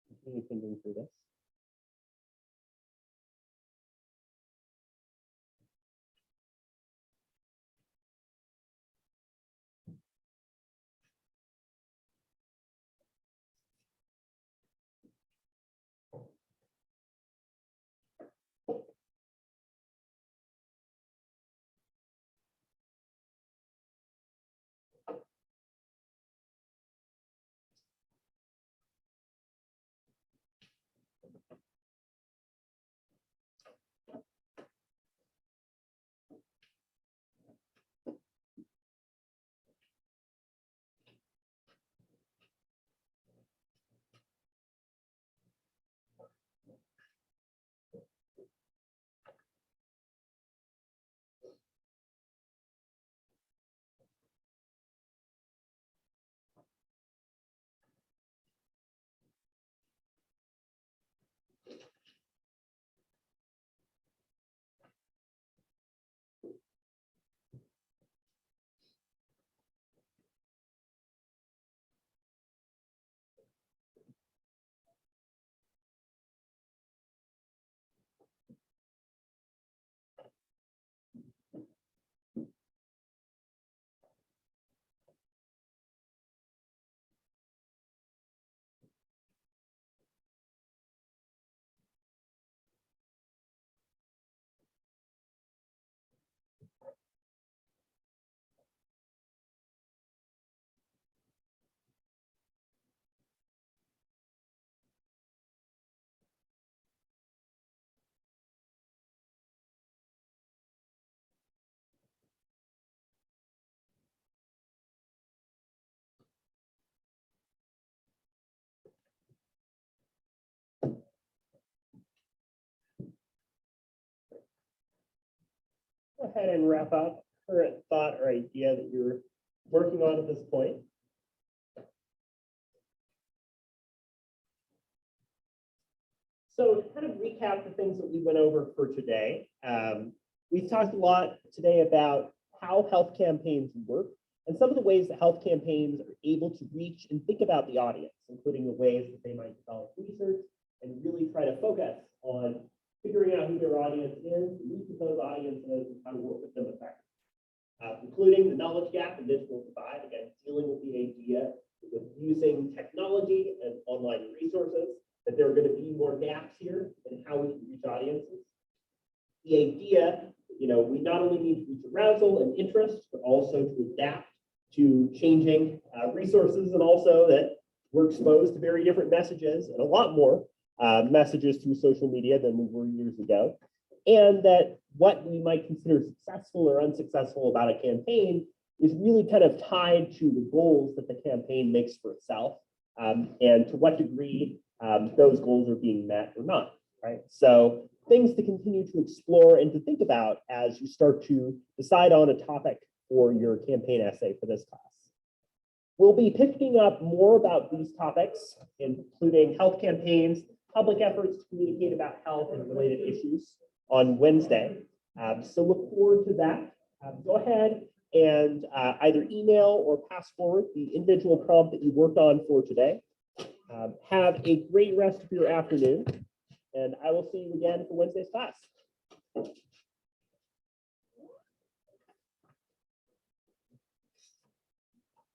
Speaker 1: Continue thinking through this. Go ahead and wrap up current thought or idea that you're working on at this point. So to kind of recap the things that we went over for today, we've talked a lot today about how health campaigns work and some of the ways that health campaigns are able to reach and think about the audience, including the ways that they might develop research and really try to focus on figuring out who their audience is, reach with those audiences, and how to work with them effectively, including the knowledge gap and digital divide, again, dealing with the idea with using technology and online resources, that there are going to be more gaps here in how we can reach audiences. The idea, we not only need to reach arousal and interest, but also to adapt to changing resources, and also that we're exposed to very different messages and a lot more messages through social media than we were years ago. And that what we might consider successful or unsuccessful about a campaign is really kind of tied to the goals that the campaign makes for itself, and to what degree those goals are being met or not, right? So things to continue to explore and to think about as you start to decide on a topic for your campaign essay for this class. We'll be picking up more about these topics, including health campaigns, public efforts to communicate about health and related issues on Wednesday. So look forward to that. Go ahead and either email or pass forward the individual prompt that you worked on for today. Have a great rest of your afternoon, and I will see you again for Wednesday's class.